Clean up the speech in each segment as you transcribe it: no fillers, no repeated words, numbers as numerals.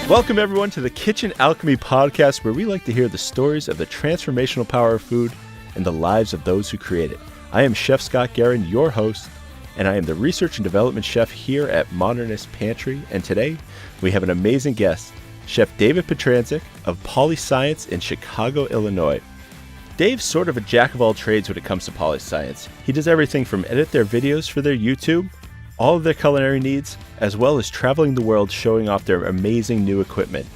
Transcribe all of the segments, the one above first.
Welcome, everyone, to the Kitchen Alchemy Podcast, where we like to hear the stories of the transformational power of food and the lives of those who create it. I am Chef Scott Guerin, your host, and I am the Research and Development Chef here at Modernist Pantry. And today, we have an amazing guest, Chef DavidPietranczyk of PolyScience in Chicago, Illinois. Dave's sort of a jack of all trades when it comes to PolyScience. He does everything from edit their videos for their YouTube, all of their culinary needs, as well as traveling the world showing off their amazing new equipment.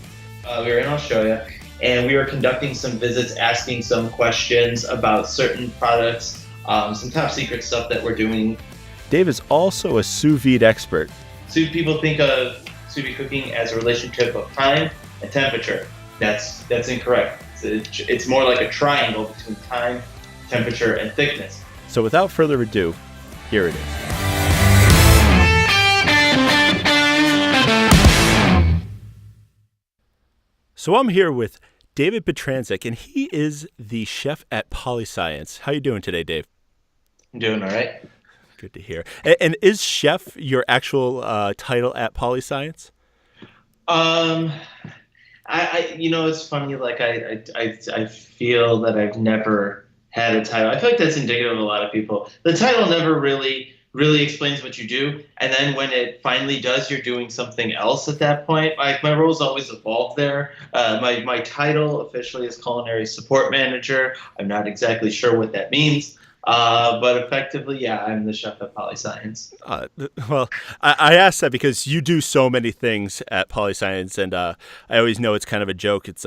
We were in Australia, and we were conducting some visits, asking some questions about certain products, some top secret stuff that we're doing. Dave is also a sous vide expert. People think of sous vide cooking as a relationship of time and temperature. That's incorrect. It's more like a triangle between time, temperature, and thickness. So without further ado, here it is. So I'm here with DavidPietranczyk, and he is the chef at PolyScience. How you doing today, Dave? I'm doing all right. Good to hear. And is chef your actual title at PolyScience? It's funny. Like I feel that I've never had a title. I feel like that's indicative of a lot of people. The title never really explains what you do, and then when it finally does, you're doing something else at that point. My role's always evolved there. My title officially is Culinary Support Manager. I'm not exactly sure what that means, but effectively, yeah, I'm the chef at PolyScience. Well, I asked that because you do so many things at PolyScience, and I always know it's kind of a joke. It's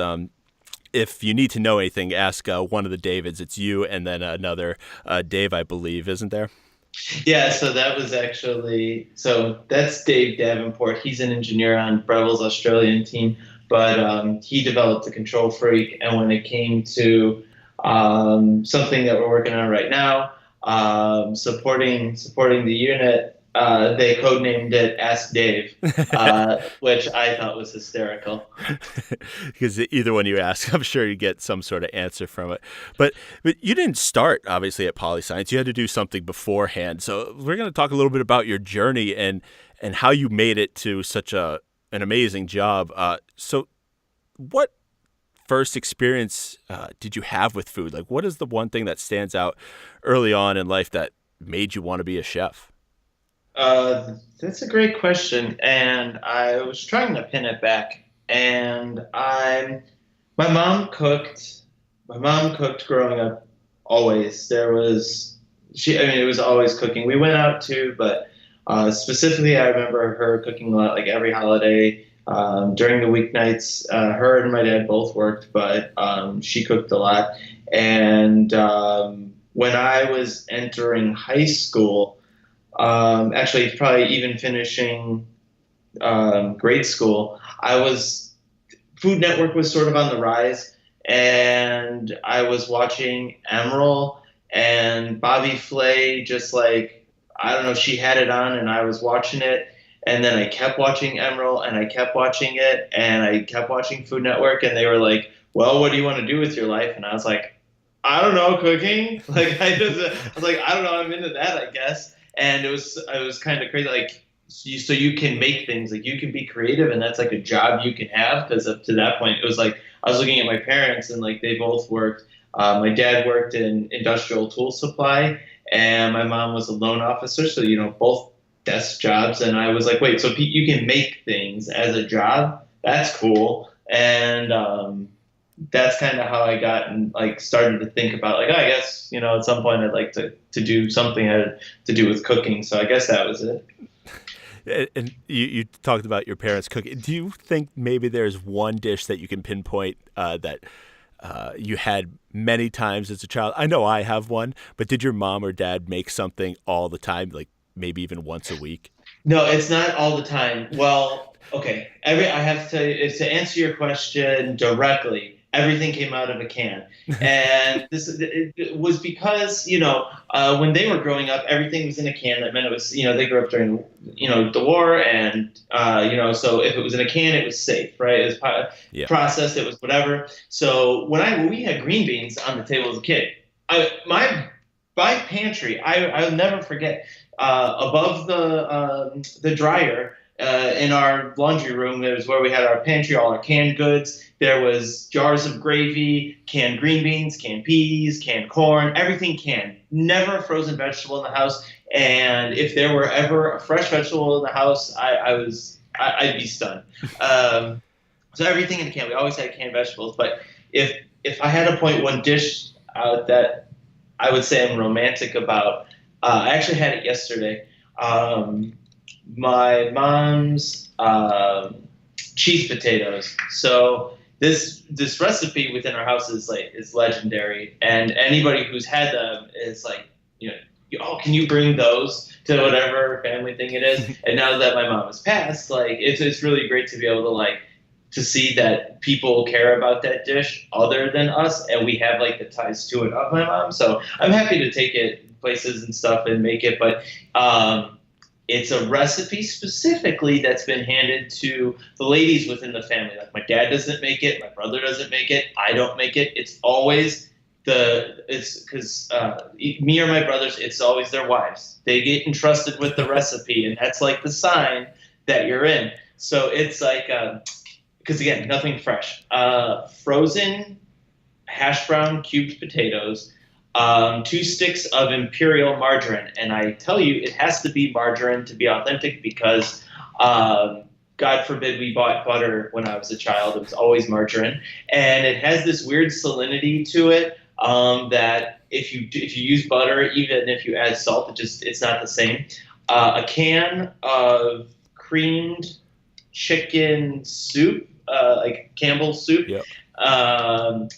if you need to know anything, ask one of the Davids. It's you and then another Dave, I believe, isn't there? Yeah, so that's Dave Davenport. He's an engineer on Breville's Australian team, but he developed the control freak. And when it came to something that we're working on right now, supporting the unit, they codenamed it Ask Dave, which I thought was hysterical. Because either one you ask, I'm sure you get some sort of answer from it. But you didn't start, obviously, at PolyScience. You had to do something beforehand. So we're going to talk a little bit about your journey and how you made it to such an amazing job. So what first experience did you have with food? Like, what is the one thing that stands out early on in life that made you want to be a chef? That's a great question, and I was trying to pin it back. And my mom cooked growing up. Always it was always cooking. We went out too, but specifically, I remember her cooking a lot, like every holiday. During the weeknights, her and my dad both worked, but she cooked a lot. And when I was entering high school, actually probably even finishing grade school, Food Network was sort of on the rise, and I was watching Emeril and Bobby Flay, just like, I don't know, she had it on and I was watching it, and then I kept watching Emeril and I kept watching it and I kept watching Food Network, and they were like, well, what do you want to do with your life? And I was like, I don't know, cooking. Like I was like, I don't know, I'm into that, I guess. And it was kind of crazy, like, so you can make things, like you can be creative, and that's like a job you can have. Because up to that point, it was like I was looking at my parents, and like they both worked. My dad worked in industrial tool supply, and my mom was a loan officer. So both desk jobs, and I was like, wait, so you can make things as a job? That's cool. And that's kind of how I got and like started to think about like, I guess, at some point I'd like to do something to do with cooking. So I guess that was it. And you talked about your parents cooking. Do you think maybe there's one dish that you can pinpoint that you had many times as a child? I know I have one, but did your mom or dad make something all the time, like maybe even once a week? No, it's not all the time. Well, okay. I have to answer your question directly. Everything came out of a can. And it was because, when they were growing up, everything was in a can. That meant it was, they grew up during, the war. And, so if it was in a can, it was safe, right? It was processed. It was whatever. So when we had green beans on the table as a kid, my pantry, I'll never forget, above the dryer in our laundry room, it was where we had our pantry, all our canned goods. There was jars of gravy, canned green beans, canned peas, canned corn, everything canned. Never a frozen vegetable in the house. And if there were ever a fresh vegetable in the house, I'd be stunned. So everything in a can. We always had canned vegetables. But if I had to point one dish out that I would say I'm romantic about, I actually had it yesterday. My mom's cheese potatoes. So this recipe within our house is legendary, and anybody who's had them is like, oh, can you bring those to whatever family thing it is? And now that my mom has passed, it's really great to be able to see that people care about that dish other than us, and we have the ties to it of my mom. So I'm happy to take it places and stuff and make it, but it's a recipe specifically that's been handed to the ladies within the family. Like, my dad doesn't make it, my brother doesn't make it, I don't make it. It's always because me or my brothers, it's always their wives. They get entrusted with the recipe, and that's the sign that you're in. So it's because again, nothing fresh. Frozen hash brown cubed potatoes, 2 sticks of imperial margarine. And I tell you, it has to be margarine to be authentic because God forbid we bought butter when I was a child. It was always margarine. And it has this weird salinity to it that if you use butter, even if you add salt, it's not the same. A can of creamed chicken soup, Campbell's soup. Yep.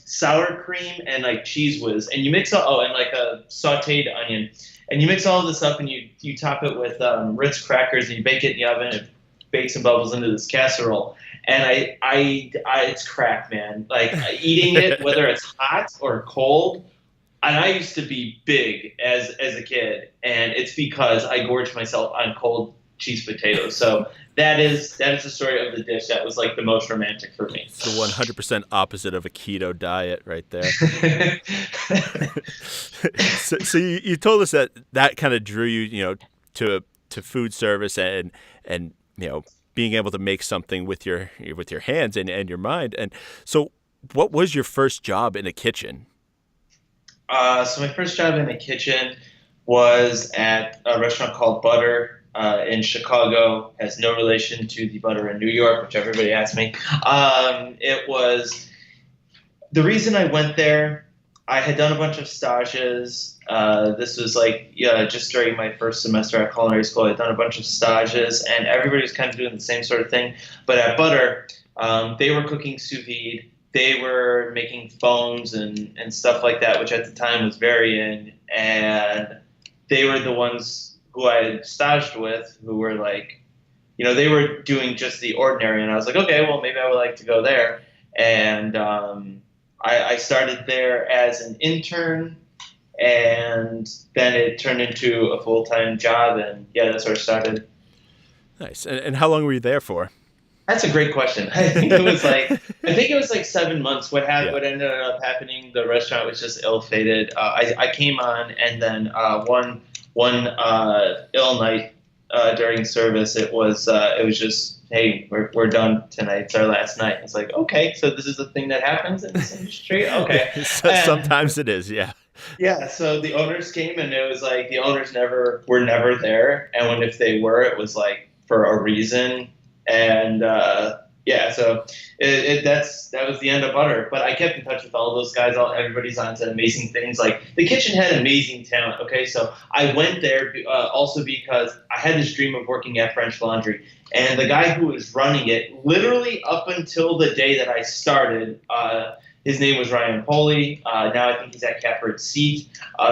Sour cream and Cheese Whiz, and you mix all and a sautéed onion, and you mix all of this up, and you top it with Ritz crackers, and you bake it in the oven. It bakes and bubbles into this casserole, and I it's crack, man. Eating it, whether it's hot or cold. And I used to be big as a kid, and it's because I gorged myself on cold cheese potatoes. So that is the story of the dish that was the most romantic for me. It's the 100% opposite of a keto diet right there. so you told us that kind of drew you, to food service and being able to make something with your hands and your mind. And so what was your first job in a kitchen? So my first job in a kitchen was at a restaurant called Butter in Chicago. Has no relation to the Butter in New York, which everybody asks me. It was the reason I went there. I had done a bunch of stages. This was just during my first semester at culinary school. I'd done a bunch of stages, and everybody was kind of doing the same sort of thing. But at Butter, they were cooking sous vide. They were making phones and stuff like that, which at the time was very in. And they were the ones who I had staged with, who were they were doing just the ordinary. And I was like, okay, well, maybe I would like to go there. And I started there as an intern, and then it turned into a full-time job. And yeah, that's where it started. Nice. And how long were you there for? That's a great question. I think it was 7 months. What ended up happening, the restaurant was just ill-fated. I came on, and then one ill night during service, it was just, hey, we're done tonight. It's our last night. It's okay, so this is a thing that happens in this industry. Okay. Sometimes it is, yeah. Yeah. So the owners came, and it was the owners were never there, and if they were, it was for a reason. And so that was the end of Butter. But I kept in touch with all those guys. Everybody's on to amazing things. The kitchen had amazing talent. Okay, so I went there also because I had this dream of working at French Laundry, and the guy who was running it, literally up until the day that I started, his name was Ryan Poley. Now I think he's at Catbird Seat,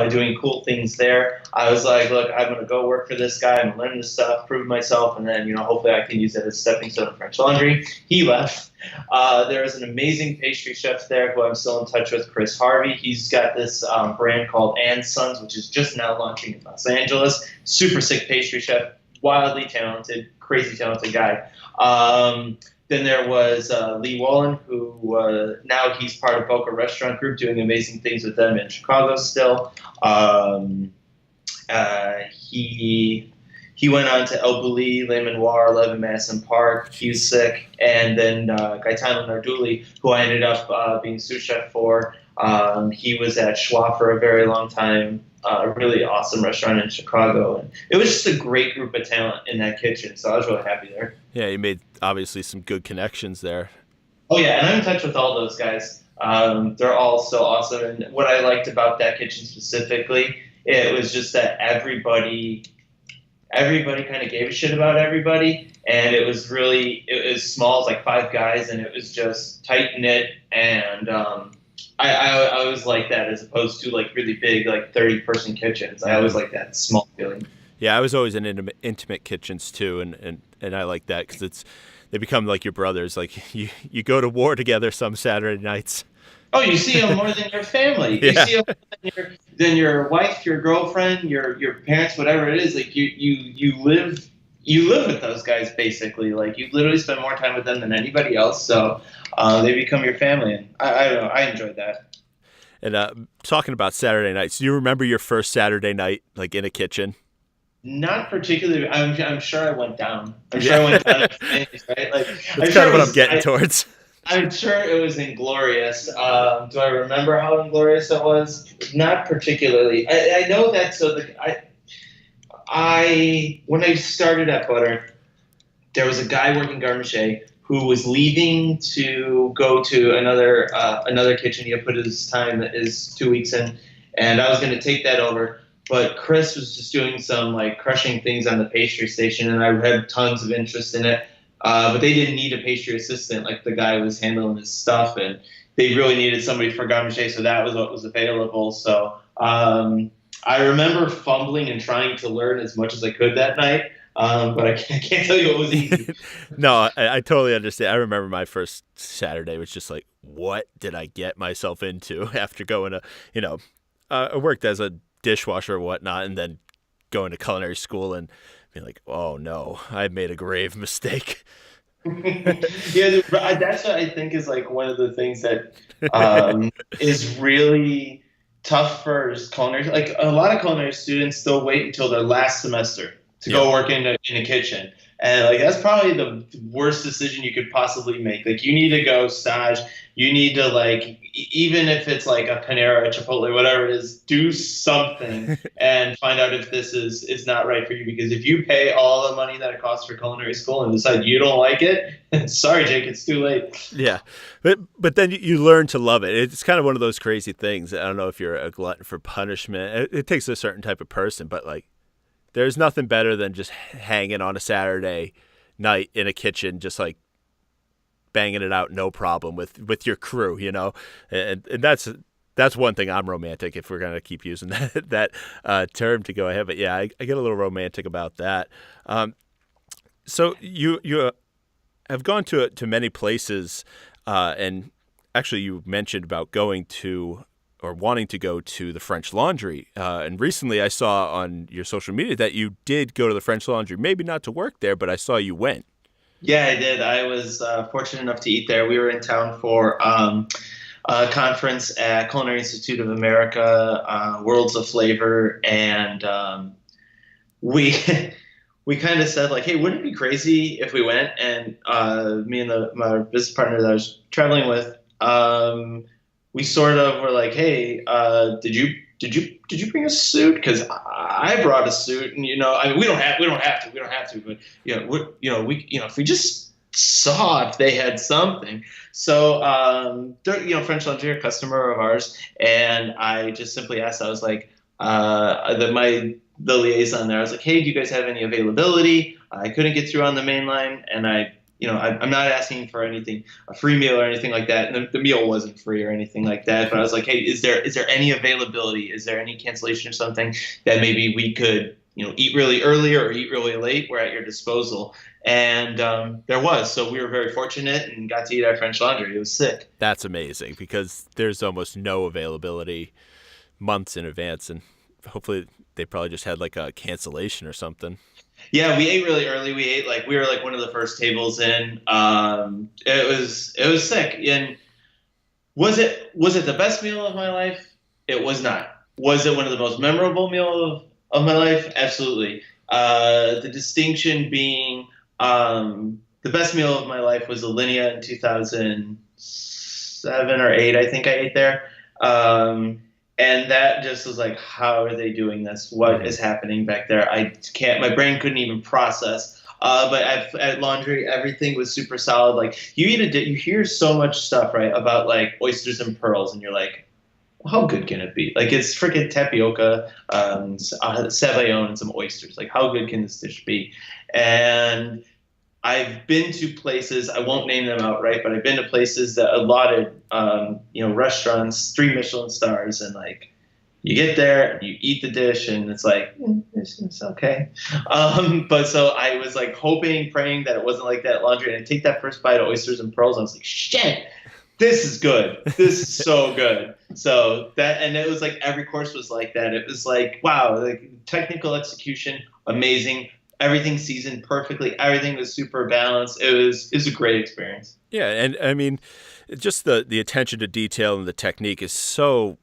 doing cool things there. I was like, look, I'm going to go work for this guy. I'm going to learn this stuff, prove myself, and then, hopefully I can use it as a stepping stone to French Laundry. He left. There was an amazing pastry chef there who I'm still in touch with, Chris Harvey. He's got this brand called & Sons, which is just now launching in Los Angeles. Super sick pastry chef, wildly talented, crazy talented guy. Then there was Lee Wallen, who now he's part of Boca Restaurant Group, doing amazing things with them in Chicago still. He he went on to El Bulli, Le Manoir, 11 Madison Park. He was sick. And then Gaetano Narduli, who I ended up being sous chef for, he was at Schwa for a very long time, a really awesome restaurant in Chicago. And it was just a great group of talent in that kitchen, so I was really happy there. Yeah, you made obviously some good connections there. Oh, yeah, and I'm in touch with all those guys. They're all so awesome. And what I liked about that kitchen specifically, it was just that everybody kind of gave a shit about everybody. And it was small. It's like 5 guys, and it was just tight-knit. And I always like that as opposed to like really big, like 30-person kitchens. I always like that small feeling. Yeah, I was always in intimate kitchens too, and I like that because they become like your brothers. Like you go to war together some Saturday nights. Oh, you see them more than your family. Yeah. You see them than your wife, your girlfriend, your parents, whatever it is. Like you live with those guys basically. Like you literally spend more time with them than anybody else. So they become your family, and I don't know. I enjoyed that. And talking about Saturday nights, do you remember your first Saturday night like in a kitchen? Not particularly. I'm sure I went down. I'm sure I went down in flames, right? Like That's kind of what I'm getting towards. I'm sure it was inglorious. Do I remember how inglorious it was? Not particularly. I know that. So when I started at Butter, there was a guy working garde manger who was leaving to go to another kitchen. He had put his 2 weeks in, and I was going to take that over. But Chris was just doing some like crushing things on the pastry station, and I had tons of interest in it. But they didn't need a pastry assistant. Like the guy was handling his stuff, and they really needed somebody for garde manger, so that was what was available. So I remember fumbling and trying to learn as much as I could that night, but I can't tell you it was easy. No, I totally understand. I remember my first Saturday was just like, what did I get myself into after going to, I worked as a dishwasher or whatnot, and then going to culinary school and being like, oh no, I made a grave mistake. Yeah, that's what I think is like one of the things that is really tough for culinary. Like a lot of culinary students still wait until their last semester to go work in a kitchen. And like that's probably the worst decision you could possibly make. Like you need to go stage. You need to like, even if it's like a Panera, a Chipotle, whatever it is, do something and find out if this is not right for you. Because if you pay all the money that it costs for culinary school and decide you don't like it, sorry, Jake, it's too late. Yeah, but then you learn to love it. It's kind of one of those crazy things. I don't know if you're a glutton for punishment. It takes a certain type of person, but like, there's nothing better than just hanging on a Saturday night in a kitchen, just like banging it out, no problem with your crew, and that's one thing. I'm romantic, if we're gonna keep using that term to go ahead. But yeah, I get a little romantic about that. So you have gone to many places, and actually you mentioned about going to or wanting to go to the French Laundry. And recently I saw on your social media that you did go to the French Laundry, maybe not to work there, but I saw you went. Yeah, I did. I was fortunate enough to eat there. We were in town for a conference at Culinary Institute of America, Worlds of Flavor, and we we kind of said like, hey, wouldn't it be crazy if we went? And me and my business partner that I was traveling with, we sort of were like, hey, did you bring a suit? Because I brought a suit, and we don't have to, but if we just saw if they had something. So French Laundry, a customer of ours, and I just simply asked. I was like, the liaison there. I was like, hey, do you guys have any availability? I couldn't get through on the main line, and I'm not asking for anything, a free meal or anything like that. And the meal wasn't free or anything like that. But I was like, hey, is there any availability? Is there any cancellation or something that maybe we could, eat really early or eat really late? We're at your disposal. And there was. So we were very fortunate and got to eat at French Laundry. It was sick. That's amazing because there's almost no availability months in advance. And hopefully they probably just had like a cancellation or something. Yeah, we ate really early. We were like one of the first tables in. It was sick. And was it the best meal of my life? It was not. Was it one of the most memorable meals of my life? Absolutely. The distinction being the best meal of my life was Alinea in 2007 or 8, I think I ate there. And that just was like, how are they doing this? What is happening back there? My brain couldn't even process. But at Laundry, everything was super solid. Like you hear so much stuff, right, about like oysters and pearls, and you're like, how good can it be? Like it's freaking tapioca, sabayon, and some oysters. Like how good can this dish be? And I've been to places, I won't name them outright, but I've been to places that allotted, restaurants, 3 Michelin stars, and like you get there, and you eat the dish, and it's like, it's okay. But so I was like hoping, praying that it wasn't like that at Laundry, and I take that first bite of oysters and pearls, and I was like, shit, this is good. This is so good. So and it was like every course was like that. It was like, wow, like technical execution, amazing. Everything seasoned perfectly. Everything was super balanced. It was a great experience. Yeah, and I mean, just the attention to detail and the technique is so,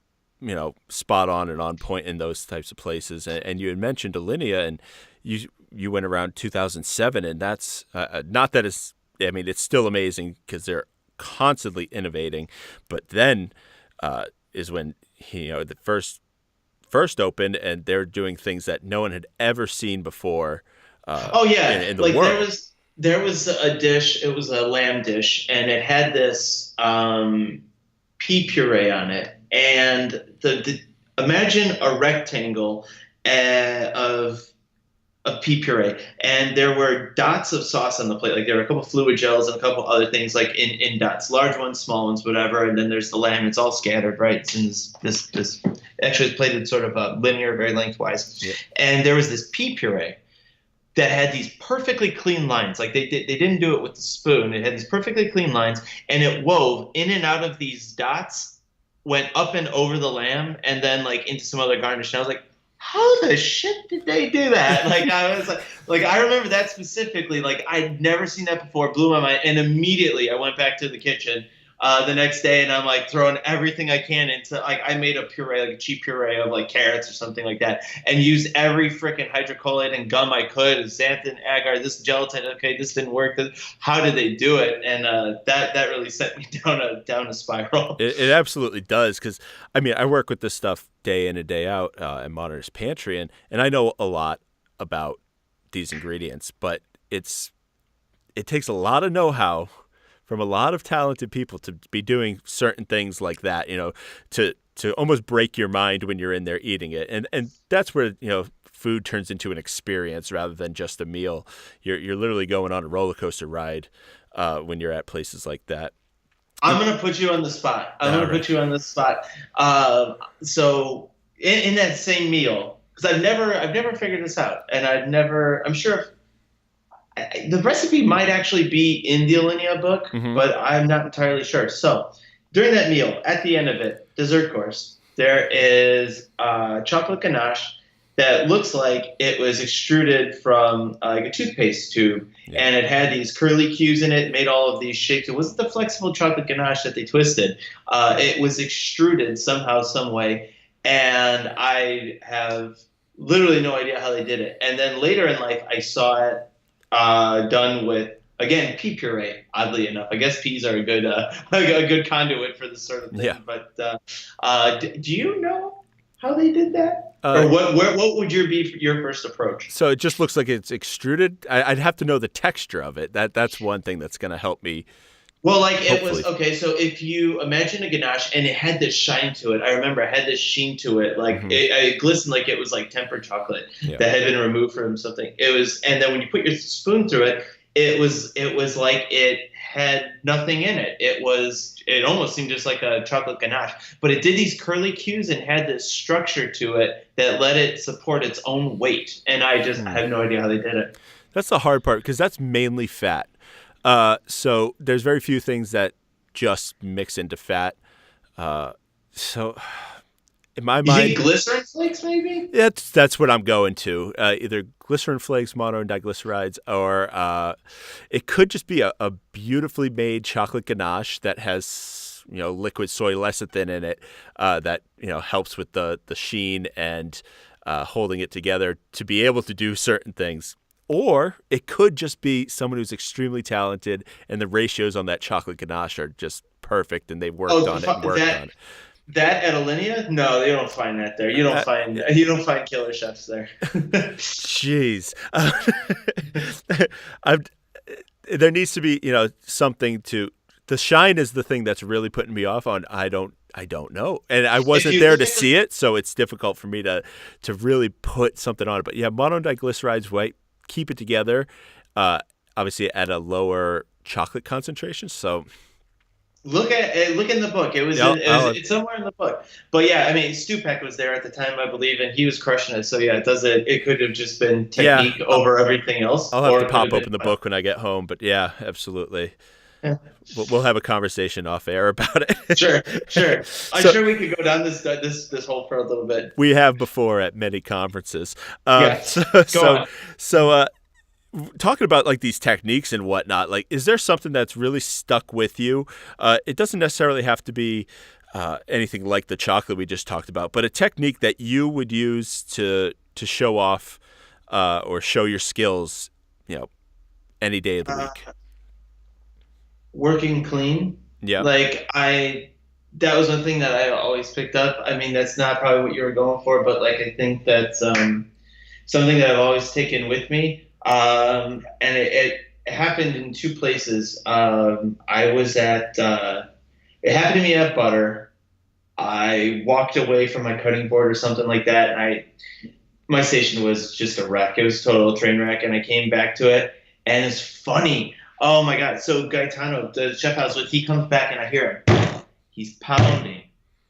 spot on and on point in those types of places. And you had mentioned Alinea, and you went around 2007, and that's not that it's. I mean, it's still amazing because they're constantly innovating. But then is when the first opened, and they're doing things that no one had ever seen before. In the like world. there was a dish. It was a lamb dish, and it had this pea puree on it. And imagine a rectangle of pea puree, and there were dots of sauce on the plate. Like there were a couple fluid gels and a couple other things, like in dots, large ones, small ones, whatever. And then there's the lamb. It's all scattered, right? It's in this. Actually, it's plated sort of linear, very lengthwise. Yeah. And there was this pea puree that had these perfectly clean lines. Like they didn't do it with the spoon. It had these perfectly clean lines, and it wove in and out of these dots, went up and over the lamb, and then like into some other garnish. And I was like, how the shit did they do that? Like I was like I remember that specifically. Like I'd never seen that before. Blew my mind. And immediately I went back to the kitchen the next day, and I'm like throwing everything I can into, like, I made a puree, like a cheap puree of like carrots or something like that, and used every freaking hydrocolate and gum I could, xanthan, agar, this gelatin. Okay, this didn't work. How did they do it? And that really set me down a spiral. It absolutely does, because I mean, I work with this stuff day in and day out at Modernist Pantry, and I know a lot about these ingredients, but it takes a lot of know-how from a lot of talented people to be doing certain things like that, to almost break your mind when you're in there eating it. And that's where, food turns into an experience rather than just a meal. You're literally going on a roller coaster ride when you're at places like that. I'm going to put you on the spot. Put you on the spot. So in that same meal, because I've never figured this out, and I'm sure the recipe might actually be in the Alinea book, but I'm not entirely sure. So during that meal, at the end of it, dessert course, there is chocolate ganache that looks like it was extruded from like a toothpaste tube, and it had these curly cues in it, made all of these shapes. It wasn't the flexible chocolate ganache that they twisted. It was extruded somehow, some way, and I have literally no idea how they did it. And then later in life, I saw it done with, again, pea puree. Oddly enough, I guess peas are a good conduit for this sort of thing. Yeah. But do you know how they did that, or what would your first approach? So it just looks like it's extruded. I'd have to know the texture of it. That's one thing that's going to help me. Well, like hopefully. It was okay. So if you imagine a ganache and it had this shine to it, I remember it had this sheen to it, like it glistened like it was like tempered chocolate that had been removed from something. It was, and then when you put your spoon through it, it was like it had nothing in it. It almost seemed just like a chocolate ganache, but it did these curly cues and had this structure to it that let it support its own weight. And I just have no idea how they did it. That's the hard part, because that's mainly fat. So there's very few things that just mix into fat. So in my mind, you think glycerin flakes, maybe? That's what I'm going to. Either glycerin flakes, mono and diglycerides, or it could just be a beautifully made chocolate ganache that has liquid soy lecithin in it that helps with the sheen and holding it together to be able to do certain things. Or it could just be someone who's extremely talented and the ratios on that chocolate ganache are just perfect and they worked on it and worked on it. That at Alinea? No, you don't find that there. You don't find killer chefs there. Jeez. There needs to be, something to the shine is the thing that's really putting me off on. I don't know. And I wasn't there to see it, so it's difficult for me to really put something on it. But yeah, monodiglycerides, white, keep it together, obviously at a lower chocolate concentration. So look in the book. It's somewhere in the book. But yeah, I mean, Stupak was there at the time, I believe, and he was crushing it. So yeah, it could have just been technique over everything else. I'll have to pop open the book when I get home. But yeah, absolutely. Yeah. We'll have a conversation off air about it. Sure. I'm sure we could go down this hole for a little bit. We have before at many conferences. So talking about like these techniques and whatnot, like, is there something that's really stuck with you? It doesn't necessarily have to be anything like the chocolate we just talked about, but a technique that you would use to show off or show your skills, any day of the week. Working clean. Yeah. That was one thing that I always picked up. I mean, that's not probably what you were going for, but I think that's something that I've always taken with me. And it happened in two places. I was it happened to me at Butter. I walked away from my cutting board or something like that. And my station was just a wreck. It was a total train wreck. And I came back to it, and it's funny. Oh my God. So Gaetano, the chef I was with, he comes back and I hear him. He's pounding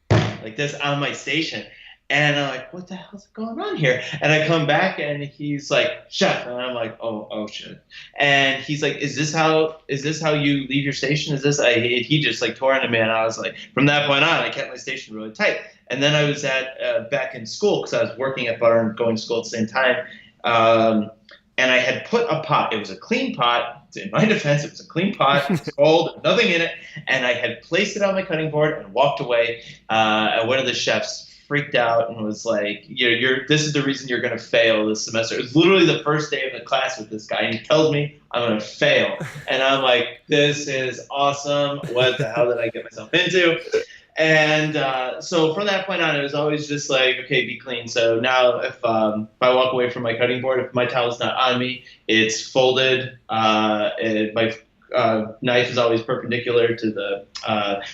like this on my station. And I'm like, what the hell's going on here? And I come back and he's like, chef. And I'm like, oh shit. And he's like, is this how you leave your station? Is this, he just tore into me. And I was like, from that point on, I kept my station really tight. And then I was back in school because I was working at Butter and going to school at the same time. And I had put a pot. It was a clean pot. In my defense, it was a clean pot. It was cold, nothing in it. And I had placed it on my cutting board and walked away. And one of the chefs freaked out and was like, this is the reason you're going to fail this semester. It was literally the first day of the class with this guy. And he tells me I'm going to fail. And I'm like, this is awesome. What the hell did I get myself into? And so from that point on, it was always just like, okay, be clean. So now if I walk away from my cutting board, if my towel's not on me, it's folded. My knife is always perpendicular to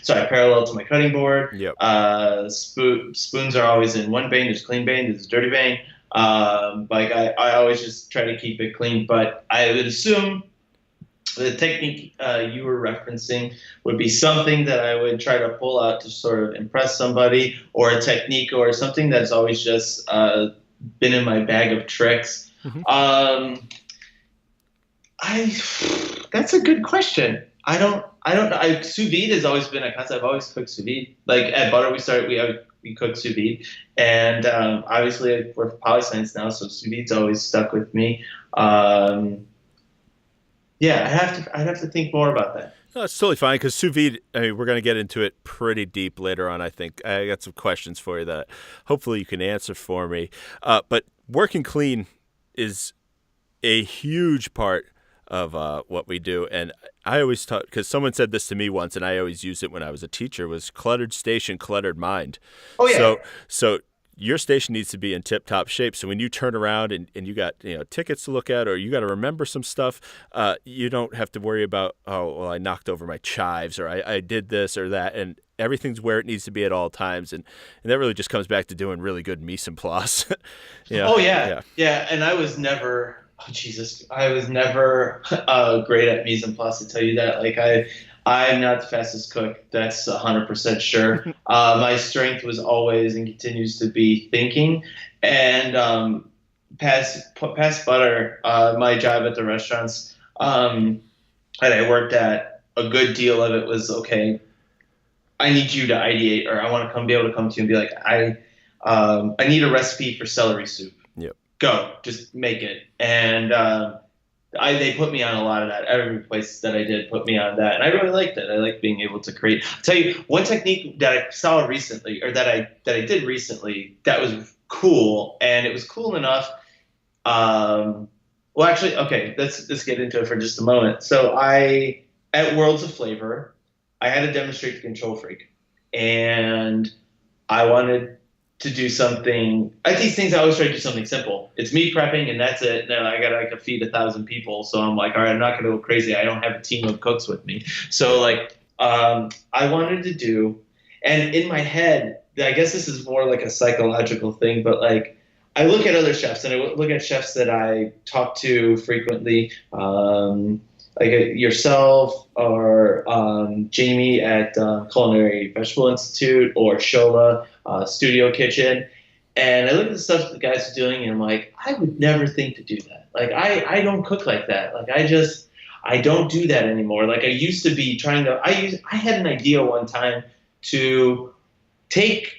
parallel to my cutting board. Yep. Spoons are always in one vein. There's clean vein, there's dirty vein. I always just try to keep it clean. But I would assume the technique you were referencing would be something that I would try to pull out to sort of impress somebody, or a technique or something that's always just been in my bag of tricks. Mm-hmm. That's a good question. I don't know. Sous vide has always been a concept. I've always cooked sous vide. Like at Butter, we cooked sous vide, and obviously we're PolyScience now, so sous vide's always stuck with me. Yeah, I'd have to think more about that. No, it's totally fine because sous vide, I mean, we're going to get into it pretty deep later on, I think. I got some questions for you that hopefully you can answer for me. But working clean is a huge part of what we do. And I always talk, because someone said this to me once, and I always used it when I was a teacher, was cluttered station, cluttered mind. Oh, yeah. So your station needs to be in tip-top shape. So when you turn around and you got tickets to look at, or you got to remember some stuff, you don't have to worry about, I knocked over my chives, or I did this or that, and everything's where it needs to be at all times. And that really just comes back to doing really good mise en place. Oh, yeah. And I was never great at mise en place, to tell you that. I'm not the fastest cook. That's 100% sure. My strength was always and continues to be thinking. And past Butter, my job at the restaurants that I worked at, a good deal of it was, okay, I need you to ideate, or I want to be able to come to you and be like, I need a recipe for celery soup. Yep. Go, just make it. And they put me on a lot of that. Every place that I did put me on that, and I really liked it. I like being able to create. I'll tell you one technique that I saw recently, or that I did recently, that was cool, and it was cool enough. Well, actually, okay, let's get into it for just a moment. So at Worlds of Flavor, I had to demonstrate the Control Freak, and I wanted to do something. At these things, I always try to do something simple. It's me prepping, and that's it. Then I got to feed 1,000 people, so I'm like, all right, I'm not going to go crazy. I don't have a team of cooks with me, so like, I wanted to do, and in my head, I guess this is more like a psychological thing, but like, I look at other chefs, and I look at chefs that I talk to frequently, like yourself or Jamie at Culinary Vegetable Institute or Shola Studio Kitchen. And I look at the stuff that the guys are doing, and I'm like, I would never think to do that. Like, I don't cook like that. Like, I don't do that anymore. Like, I used to be trying to, I had an idea one time to take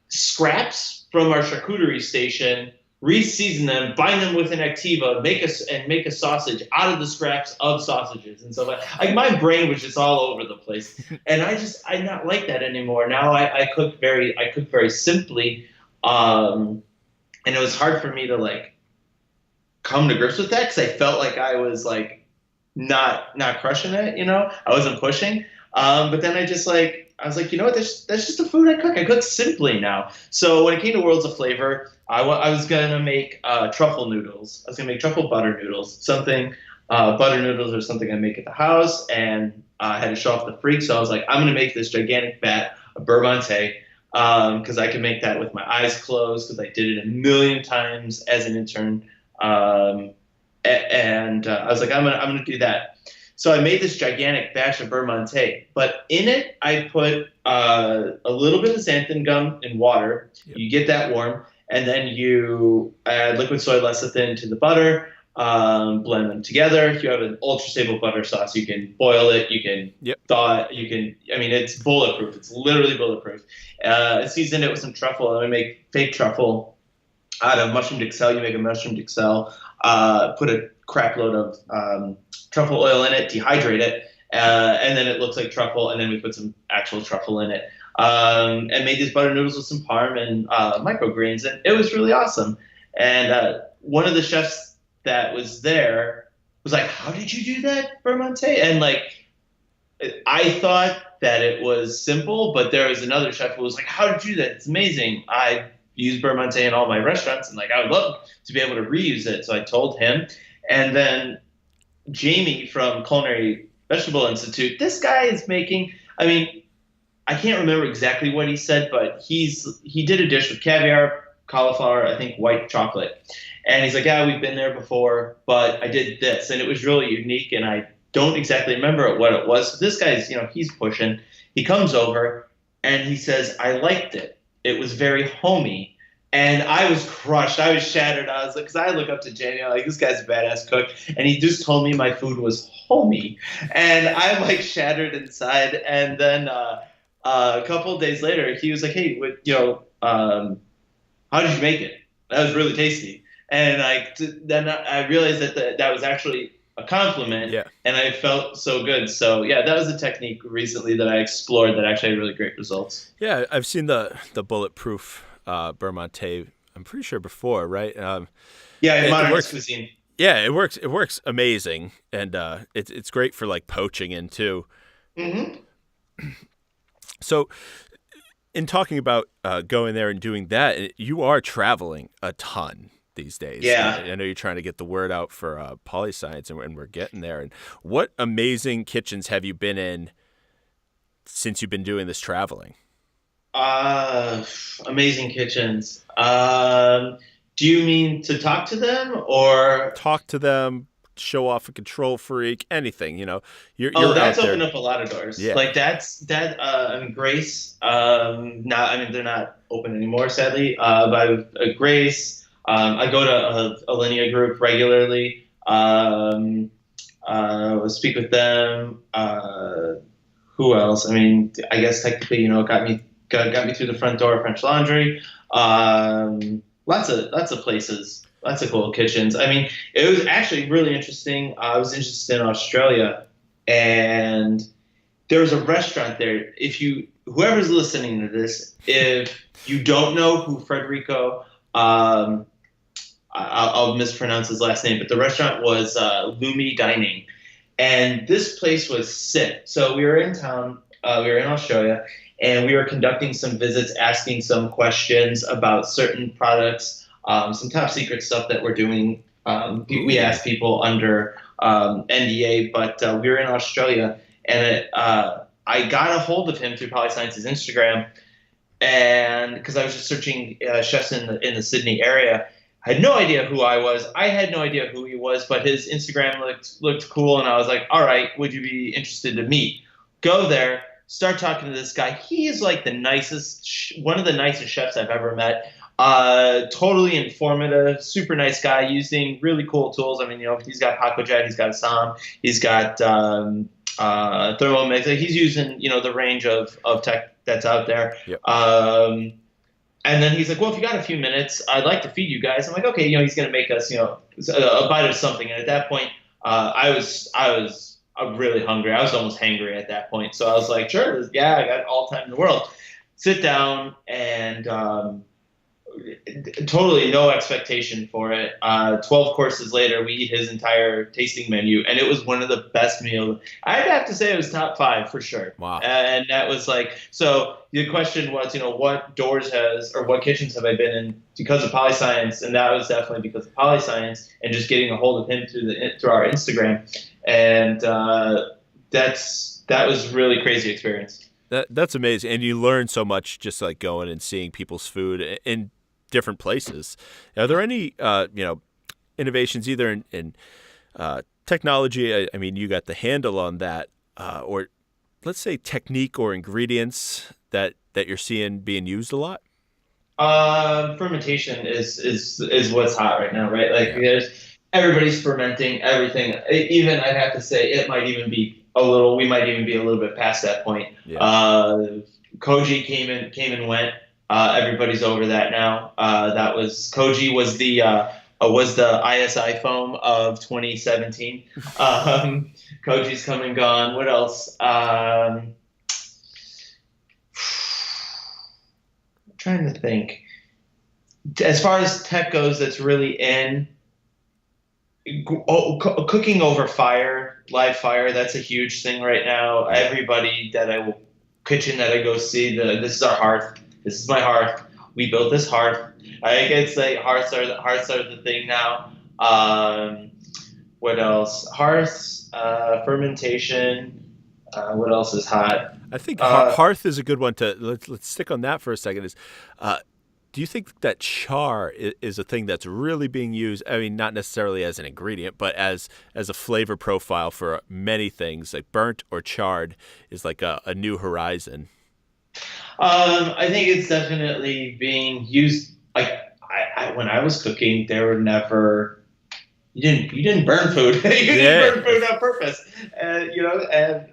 scraps from our charcuterie station, re-season them, bind them with an Activa, make a sausage out of the scraps of sausages and stuff like my brain was just all over the place, and I'm not like that anymore. Now I cook very simply, and it was hard for me to like come to grips with that because I felt like I was like not crushing it, I wasn't pushing, but then I was like, you know what? That's just the food I cook. I cook simply now. So when it came to Worlds of Flavor, I was gonna make truffle noodles. I was gonna make truffle butter noodles. Butter noodles are something I make at the house, and I had to show off the freak. So I was like, I'm gonna make this gigantic vat of beurre monte because I can make that with my eyes closed because I did it a million times as an intern. And I was like, I'm gonna do that. So I made this gigantic batch of beurre monte, but in it I put a little bit of xanthan gum in water. Yep. You get that warm, and then you add liquid soy lecithin to the butter, blend them together. If you have an ultra stable butter sauce, you can boil it, you can thaw it, it's bulletproof. It's literally bulletproof. Season it with some truffle, and I make fake truffle out of mushroom d'Uxelles. You make a mushroom d'Uxelles, put a crap load of truffle oil in it, dehydrate it, and then it looks like truffle, and then we put some actual truffle in it, and made these butter noodles with some parm and microgreens, and it was really awesome. And one of the chefs that was there was like, how did you do that, beurre monte? And like, I thought that it was simple, but there was another chef who was like, how did you do that? It's amazing. I use beurre monte in all my restaurants, and like, I would love to be able to reuse it. So I told him, and then Jamie from Culinary Vegetable Institute, this guy is making, I can't remember exactly what he said, but he did a dish with caviar, cauliflower, I think white chocolate. And he's like, yeah, we've been there before, but I did this, and it was really unique, and I don't exactly remember what it was. So this guy's, he's pushing. He comes over, and he says, I liked it. It was very homey. And I was crushed. I was shattered. I was like, because I look up to Jamie. I'm like, this guy's a badass cook. And he just told me my food was homey. And I'm like shattered inside. And then a couple of days later, he was like, hey, how did you make it? That was really tasty. And then I realized that was actually a compliment. Yeah. And I felt so good. So yeah, that was a technique recently that I explored that actually had really great results. Yeah, I've seen the bulletproof beurre monte, I'm pretty sure before, right? In Modernist cuisine. Yeah, it works. It works amazing, and it's great for like poaching in too. Mm-hmm. So, in talking about going there and doing that, you are traveling a ton these days. Yeah, I know you're trying to get the word out for PolyScience, and we're getting there. And what amazing kitchens have you been in since you've been doing this traveling? Amazing kitchens. Do you mean to talk to them or talk to them, show off a control freak, anything, you're that's out there. Opened up a lot of doors. Yeah. Like Grace, they're not open anymore, sadly. But Grace, I go to a Linea group regularly. We'll speak with them. Who else? I guess technically, it got me through the front door of French Laundry. Lots of places, lots of cool kitchens. It was actually really interesting. I was interested in Australia, and there was a restaurant there. Whoever's listening to this, if you don't know who Federico I'll mispronounce his last name, but the restaurant was Lumi Dining. And this place was sick. So we were in town, we were in Australia, and we were conducting some visits, asking some questions about certain products, some top secret stuff that we're doing. We asked people under NDA, but we were in Australia, and I got a hold of him through PolyScience's Instagram, and because I was just searching chefs in the Sydney area. I had no idea who I was. I had no idea who he was, but his Instagram looked cool, and I was like, all right, would you be interested to meet? Go there, start talking to this guy. He is like one of the nicest chefs I've ever met. Totally informative, super nice guy, using really cool tools. I mean, he's got PacoJet, he's got Assam, he's got Thermomix. He's using, the range of tech that's out there. Yep. And then he's like, well, if you got a few minutes, I'd like to feed you guys. I'm like, okay, he's going to make us, a bite of something. And at that point, I was really hungry. I was almost hangry at that point. So I was like, sure, I got all time in the world. Sit down and totally no expectation for it. 12 courses later, we eat his entire tasting menu, and it was one of the best meals. I'd have to say it was top 5 for sure. Wow. And that was like, so the question was, what doors or what kitchens have I been in because of PolyScience? And that was definitely because of PolyScience and just getting a hold of him through our Instagram. And that was really crazy experience. That's amazing. And you learn so much just like going and seeing people's food in different places. Are there any, innovations either in technology? I mean, you got the handle on that, or let's say technique or ingredients that you're seeing being used a lot? Fermentation is what's hot right now, right? Like everybody's fermenting everything. Even I'd have to say we might even be a little bit past that point. Yeah. Koji came and went. Everybody's over that now. Koji was the ISI foam of 2017. Koji's come and gone. What else? I'm trying to think. As far as tech goes, that's really in cooking over fire, live fire. That's a huge thing right now. Everybody kitchen that I go see, this is our hearth. This is my hearth. We built this hearth. I can say hearths are the thing now. What else? Hearths, fermentation. What else is hot? I think hearth is a good one to let's stick on that for a second. Do you think that char is a thing that's really being used? I mean, not necessarily as an ingredient, but as a flavor profile for many things, like burnt or charred is like a new horizon. I think it's definitely being used. Like when I was cooking, there were never. You didn't burn food. You didn't burn food on purpose. And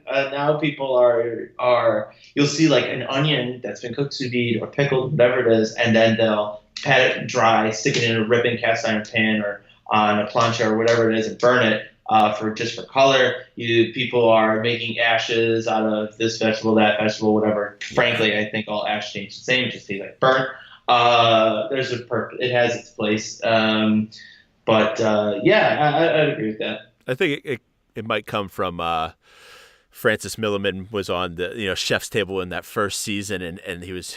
now people are. You'll see like an onion that's been cooked sous vide or pickled, whatever it is, and then they'll pat it dry, stick it in a ripping cast iron pan or on a plancha or whatever it is, and burn it. For color. People are making ashes out of this vegetable, that vegetable, whatever. Frankly, I think all ash tastes the same, just tastes like burnt. There's a purpose. It has its place. But I agree with that. I think it might come from Francis Milliman was on the chef's table in that first season, and he was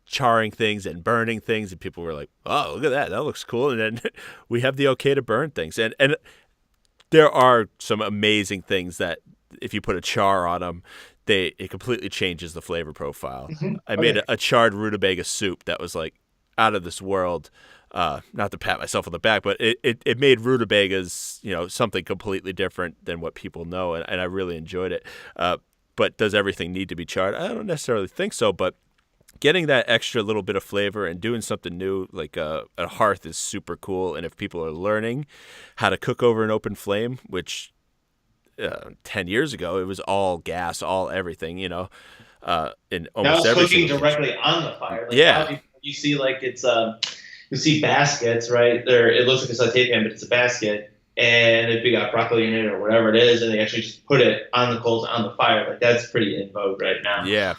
charring things and burning things, and people were like, "Oh, look at that! That looks cool." And then we have the okay to burn things, and there are some amazing things that if you put a char on them, it completely changes the flavor profile. Mm-hmm. I made a charred rutabaga soup that was like out of this world. Not to pat myself on the back, but it made rutabagas, something completely different than what people know, and I really enjoyed it. But does everything need to be charred? I don't necessarily think so, but getting that extra little bit of flavor and doing something new, like a hearth, is super cool. And if people are learning how to cook over an open flame, which 10 years ago, it was all gas, all everything, in almost now it's everything. Cooking directly on the fire. Like yeah. You see like you see baskets, right? It looks like a saute pan, but it's a basket. And if you got broccoli in it or whatever it is, and they actually just put it on the coals on the fire, like that's pretty in vogue right now. Yeah.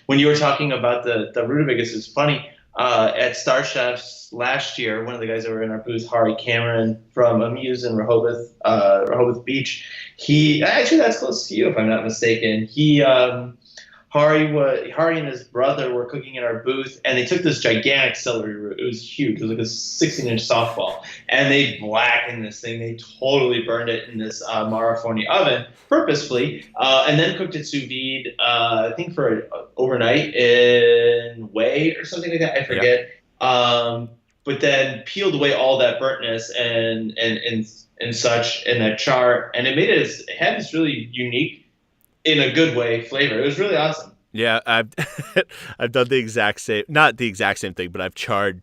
When you were talking about the rutabagas, it's funny. at Star Chefs last year. One of the guys that were in our booth, Hari Cameron from Amuse in Rehoboth Beach. He actually that's close to you, if I'm not mistaken. Hari and his brother were cooking in our booth, and they took this gigantic celery root. It was huge. It was like a 16-inch softball, and they blackened this thing. They totally burned it in this Marafoni oven purposefully, and then cooked it sous vide. I think for overnight in whey or something like that. I forget. Yeah. But then peeled away all that burntness and such in that char, and it had this really unique, in a good way, flavor. It was really awesome. Yeah, I've I've done the exact same, not the exact same thing, but I've charred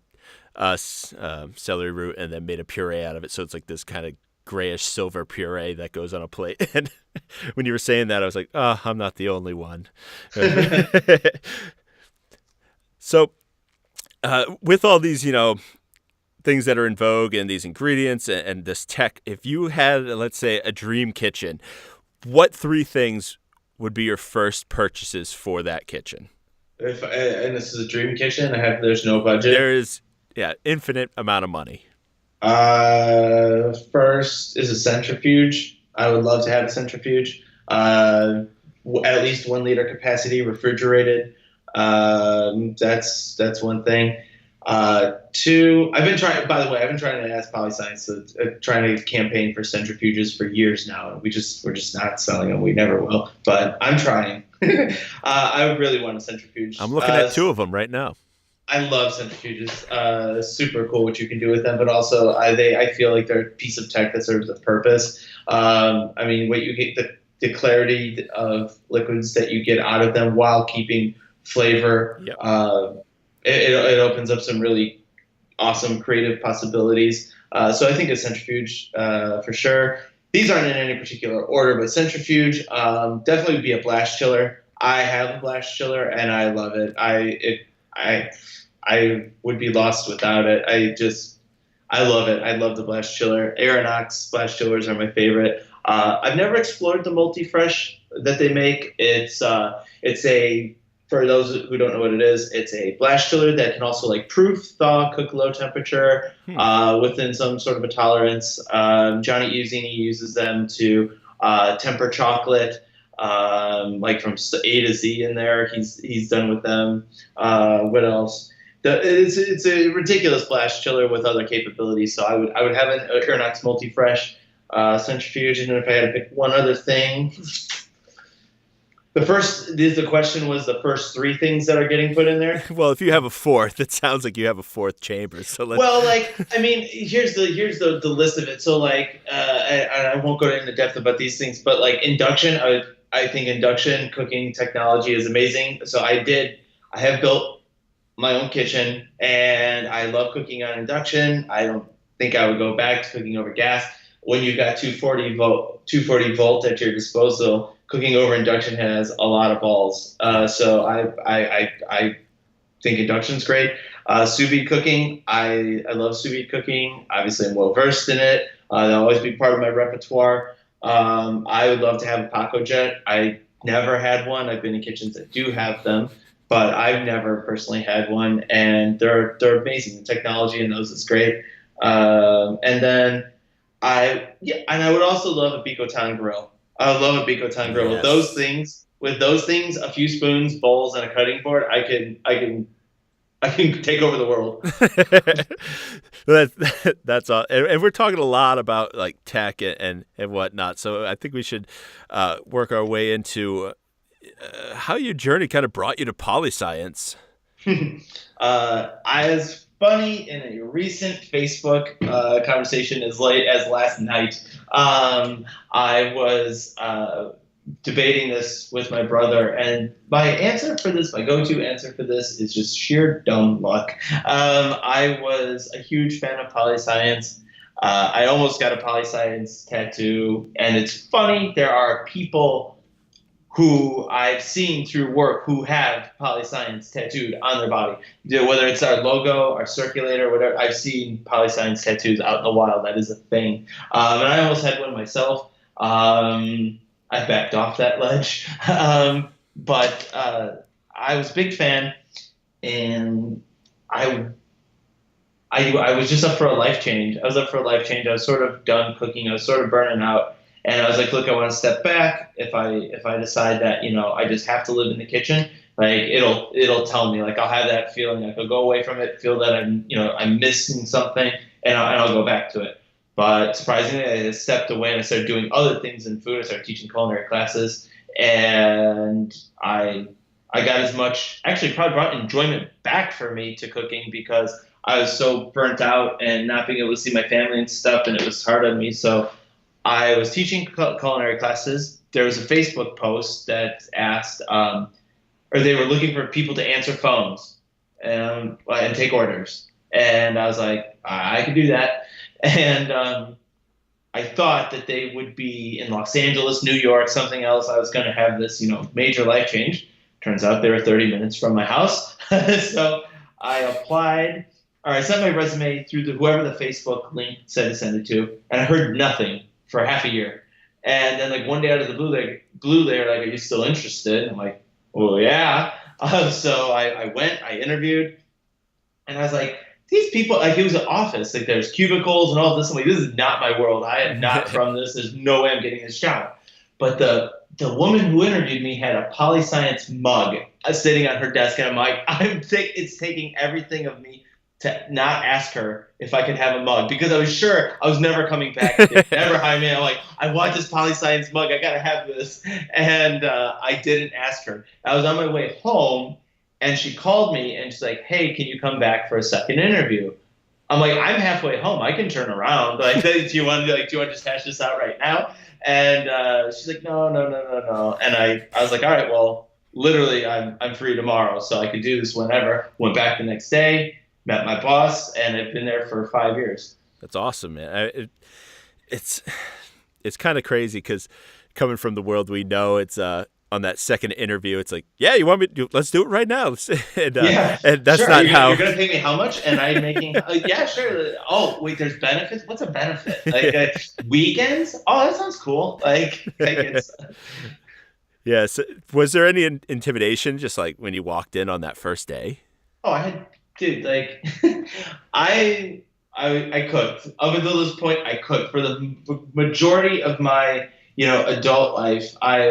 celery root and then made a puree out of it. So it's like this kind of grayish silver puree that goes on a plate. And when you were saying that, I was like, oh, I'm not the only one. So with all these, things that are in vogue and these ingredients and this tech, if you had, let's say, a dream kitchen, what 3 things would be your first purchases for that kitchen? And this is a dream kitchen. There's no budget. There is, infinite amount of money. First is a centrifuge. I would love to have a centrifuge. At least 1 liter capacity, refrigerated. That's one thing. 2, I've been trying to ask PolyScience, trying to campaign for centrifuges for years now. We're just not selling them. We never will, but I'm trying. I would really want a centrifuge. I'm looking at 2 of them right now. I love centrifuges. Super cool what you can do with them, but also I feel like they're a piece of tech that serves a purpose. I mean, what you get, the clarity of liquids that you get out of them while keeping flavor. Yep. It opens up some really awesome creative possibilities. So I think a centrifuge for sure. These aren't in any particular order, but centrifuge definitely would be a blast chiller. I have a blast chiller and I love it. I would be lost without it. I love it. I love the blast chiller. Aeronox blast chillers are my favorite. I've never explored the multi-fresh that they make. It's a, for those who don't know what it is, it's a blast chiller that can also proof, thaw, cook low temperature within some sort of a tolerance. Johnny Iuzzini uses them to temper chocolate, from A to Z in there. He's done with them. What else? It's a ridiculous blast chiller with other capabilities. So I would have an Aeronox multi-fresh centrifuge, and then if I had to pick one other thing. The question was the first 3 things that are getting put in there. Well, if you have a 4th, it sounds like you have a 4th chamber. So here's the list of it. So I won't go into depth about these things, but induction, I think induction cooking technology is amazing. So I have built my own kitchen, and I love cooking on induction. I don't think I would go back to cooking over gas. When you've got 240 volt at your disposal, cooking over induction has a lot of balls. So I think induction's great. Sous vide cooking, I love sous vide cooking. Obviously, I'm well versed in it. That'll always be part of my repertoire. I would love to have a Paco jet. I never had one. I've been in kitchens that do have them, but I've never personally had one, and they're amazing. The technology in those is great. And then I would also love a Bicotan grill. I love a Bicotan grill. Yes. With those things, a few spoons, bowls, and a cutting board, I can take over the world. That's all. And we're talking a lot about tech and whatnot. So I think we should work our way into how your journey kind of brought you to PolyScience. As funny, in a recent Facebook conversation as late as last night, I was debating this with my brother, and my go-to answer for this is just sheer dumb luck. I was a huge fan of PolyScience. I almost got a PolyScience tattoo, and it's funny, there are people who I've seen through work who have PolyScience tattooed on their body. Whether it's our logo, our circulator, whatever, I've seen PolyScience tattoos out in the wild. That is a thing. And I almost had one myself. I backed off that ledge. But I was a big fan. And I was just up for a life change. I was up for a life change. I was sort of done cooking. I was sort of burning out. And I was like, look, I want to step back. If I decide that, I just have to live in the kitchen, like it'll tell me, like I'll have that feeling, like I'll go away from it, feel that I'm missing something, and I'll go back to it. But surprisingly, I stepped away and I started doing other things in food. I started teaching culinary classes, and I got as much, actually probably brought enjoyment back for me to cooking because I was so burnt out and not being able to see my family and stuff, and it was hard on me. So I was teaching culinary classes. There was a Facebook post that asked, or they were looking for people to answer phones and take orders. And I was like, I could do that. And I thought that they would be in Los Angeles, New York, something else. I was going to have this, major life change. Turns out they were 30 minutes from my house. So I applied. Or I sent my resume through whoever the Facebook link said to send it to, and I heard nothing for half a year. And then, like, one day out of the blue, they were like, "Are you still interested?" I'm like, "Well, yeah." So I went, I interviewed, and I was like, "These people," like, it was an office, like there's cubicles and all this. I'm like, "This is not my world. I am not from this. There's no way I'm getting this job." But the woman who interviewed me had a PolyScience mug sitting on her desk, and I'm like, it's taking everything of me to not ask her if I could have a mug, because I was sure I was never coming back. They'd never hire me. I'm like, I want this PolyScience mug. I got to have this. And I didn't ask her. I was on my way home, and she called me, and she's like, "Hey, can you come back for a second interview?" I'm like, I'm halfway home. I can turn around. Like, do you want to just hash this out right now? And she's like, no. And I was like, all right, well, literally, I'm free tomorrow, so I could do this whenever. Went back the next day, met my boss, and I've been there for 5 years. That's awesome, man. It's kind of crazy because coming from the world we know, it's on that second interview, it's like, yeah, you want me to let's do it right now. And that's sure. not how you're going to pay me how much? And I'm making, yeah, sure. Oh, wait, there's benefits? What's a benefit? Like weekends? Oh, that sounds cool. Like it's. Yeah. So was there any intimidation just like when you walked in on that first day? Oh, dude, like I cooked. Up until this point, I cooked. For the majority of my adult life, I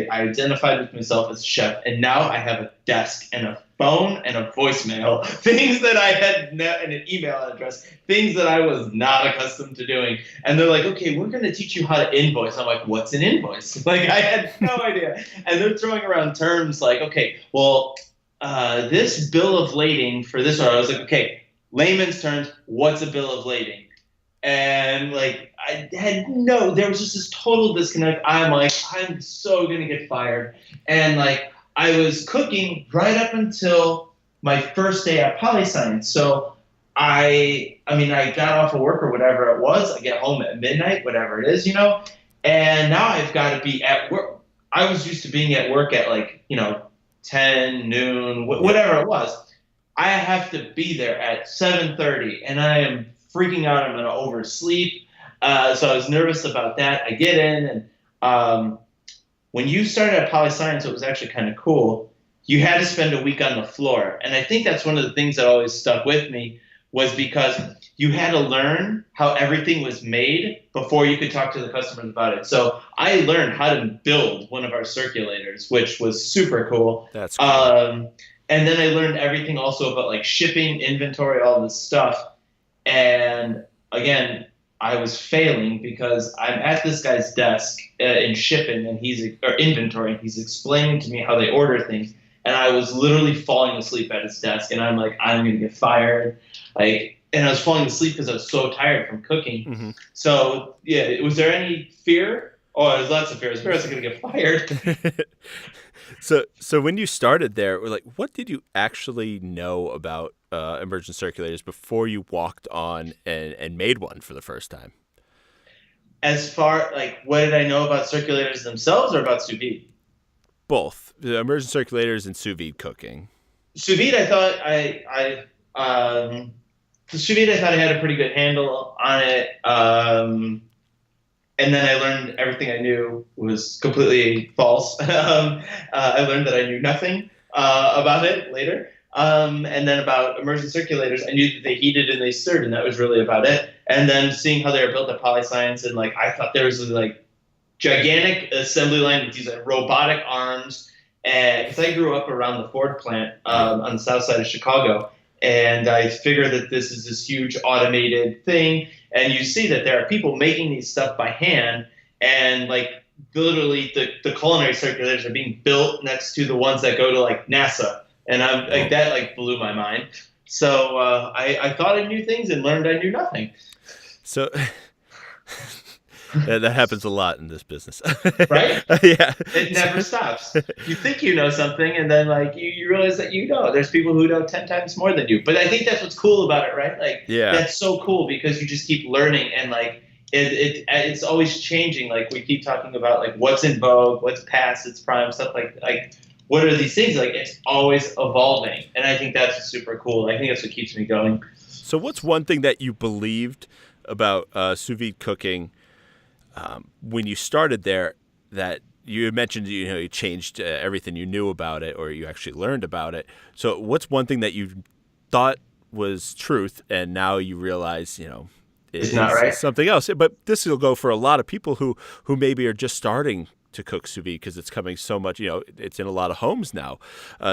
identified with myself as a chef, and now I have a desk and a phone and a voicemail, things that I had and an email address, things that I was not accustomed to doing. And they're like, okay, we're going to teach you how to invoice. I'm like, what's an invoice? Like, I had no idea. And they're throwing around terms like, okay, well, this bill of lading for this one. I was like, okay, layman's terms, what's a bill of lading? And like, there was just this total disconnect. I'm like, I'm so going to get fired. And like, I was cooking right up until my first day at PolyScience. So I got off of work or whatever it was. I get home at midnight, whatever it is, and now I've got to be at work. I was used to being at work at 10, noon, whatever it was. I have to be there at 7:30, and I am freaking out. I'm going to oversleep. So I was nervous about that. I get in, and when you started at PolyScience, it was actually kind of cool. You had to spend a week on the floor. And I think that's one of the things that always stuck with me, was because you had to learn how everything was made before you could talk to the customers about it. So I learned how to build one of our circulators, which was super cool. That's cool. And then I learned everything also about shipping, inventory, all this stuff. And again, I was failing because I'm at this guy's desk in shipping and inventory, and he's explaining to me how they order things. And I was literally falling asleep at his desk, and I'm like, I'm going to get fired. And I was falling asleep because I was so tired from cooking. Mm-hmm. So yeah, was there any fear? Oh, there was lots of fear. I was going to get fired. So when you started there, what did you actually know about immersion circulators before you walked on and made one for the first time? As far what did I know about circulators themselves or about sous vide? Both the immersion circulators and sous vide cooking. Sous vide, I thought sous vide, I thought I had a pretty good handle on it. And then I learned everything I knew was completely false. I learned that I knew nothing about it later. And then about immersion circulators, I knew that they heated and they stirred, and that was really about it. And then seeing how they were built at PolyScience, and like I thought there was this like gigantic assembly line with these like robotic arms. And because I grew up around the Ford plant on the south side of Chicago, and I figured that this is this huge automated thing. And you see that there are people making these stuff by hand, and like literally the culinary circulators are being built next to the ones that go to like NASA. And I'm like that like blew my mind. So I thought I knew things and learned I knew nothing. So that happens a lot in this business. Right? Yeah. It never stops. You think you know something, and then like you realize that you know. There's people who know 10 times more than you. But I think that's what's cool about it, right? Like that's so cool because you just keep learning, and like it's always changing. Like we keep talking about like what's in vogue, what's past its prime, stuff like what are these things? Like it's always evolving, and I think that's super cool. I think that's what keeps me going. So what's one thing that you believed about sous vide cooking when you started there that you mentioned, you changed everything you knew about it, or you actually learned about it. So what's one thing that you thought was truth and now you realize, it's not right? Something else? But this will go for a lot of people who maybe are just starting to cook sous vide because it's coming so much, it's in a lot of homes now.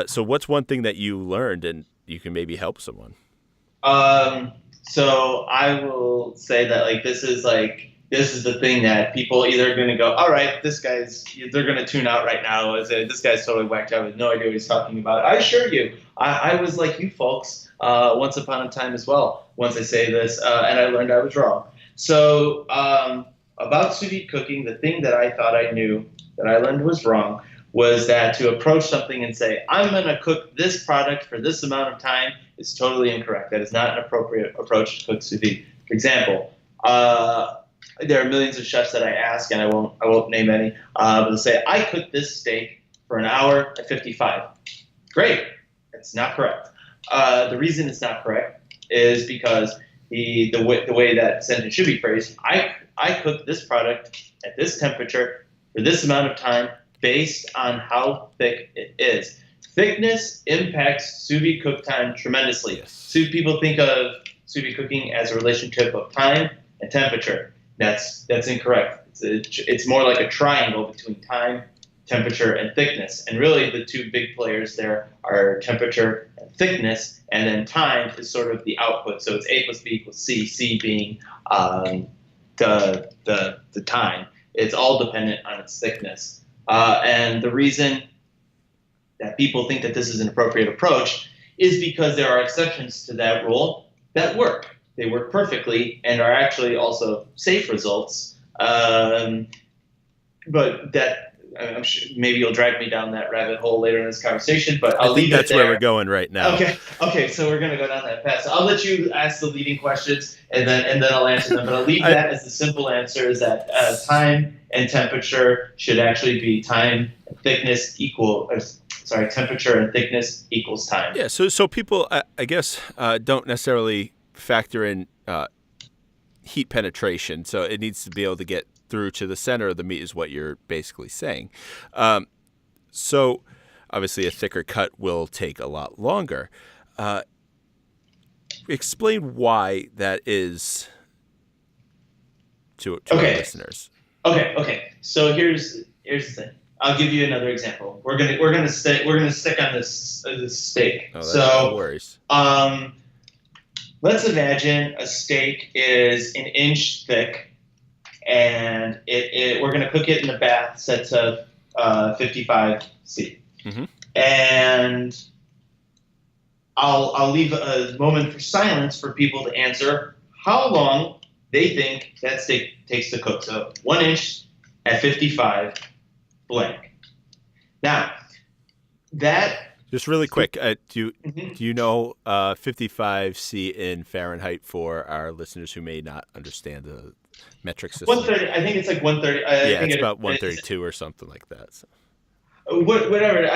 So what's one thing that you learned and you can maybe help someone? So I will say that this is the thing that people either are going to go, all right, they're going to tune out right now. This guy's totally whacked out with no idea what he's talking about. I assure you, I was like you folks once upon a time as well, once I say this, and I learned I was wrong. So about sous vide cooking, the thing that I thought I knew that I learned was wrong was that to approach something and say, I'm going to cook this product for this amount of time is totally incorrect. That is not an appropriate approach to cook sous vide. For example, there are millions of chefs that I ask, and I won't name any, but they'll say, I cooked this steak for an hour at 55. Great. That's not correct. The reason it's not correct is because the way that sentence should be phrased, I cooked this product at this temperature for this amount of time based on how thick it is. Thickness impacts sous vide cook time tremendously. Yes. People think of sous vide cooking as a relationship of time and temperature. That's incorrect. It's more like a triangle between time, temperature, and thickness. And really the two big players there are temperature and thickness, and then time is sort of the output. So it's A plus B equals C, C being the time. It's all dependent on its thickness. And the reason that people think that this is an appropriate approach is because there are exceptions to that rule that work. They work perfectly and are actually also safe results. But I'm sure maybe you'll drag me down that rabbit hole later in this conversation, but I'll leave it there. That's where we're going right now. Okay, so we're going to go down that path. So I'll let you ask the leading questions, and then I'll answer them. But I'll leave that as the simple answer is that time and temperature should actually be temperature and thickness equals time. Yeah, so people, I guess, don't necessarily factor in heat penetration, so it needs to be able to get through to the center of the meat is what you're basically saying. So obviously a thicker cut will take a lot longer. Explain why that is to our listeners. Okay. So here's the thing. I'll give you another example. We're gonna stick on this steak. No worries. Let's imagine a steak is an inch thick, and we're going to cook it in a bath set to 55°C. Mm-hmm. And I'll leave a moment for silence for people to answer how long they think that steak takes to cook. So 1 inch at 55 blank. Now, that... Just really quick, do you know 55°C in Fahrenheit for our listeners who may not understand the metric system? 130. I think it's like 130. I think it's about 132 or something like that. So. Whatever.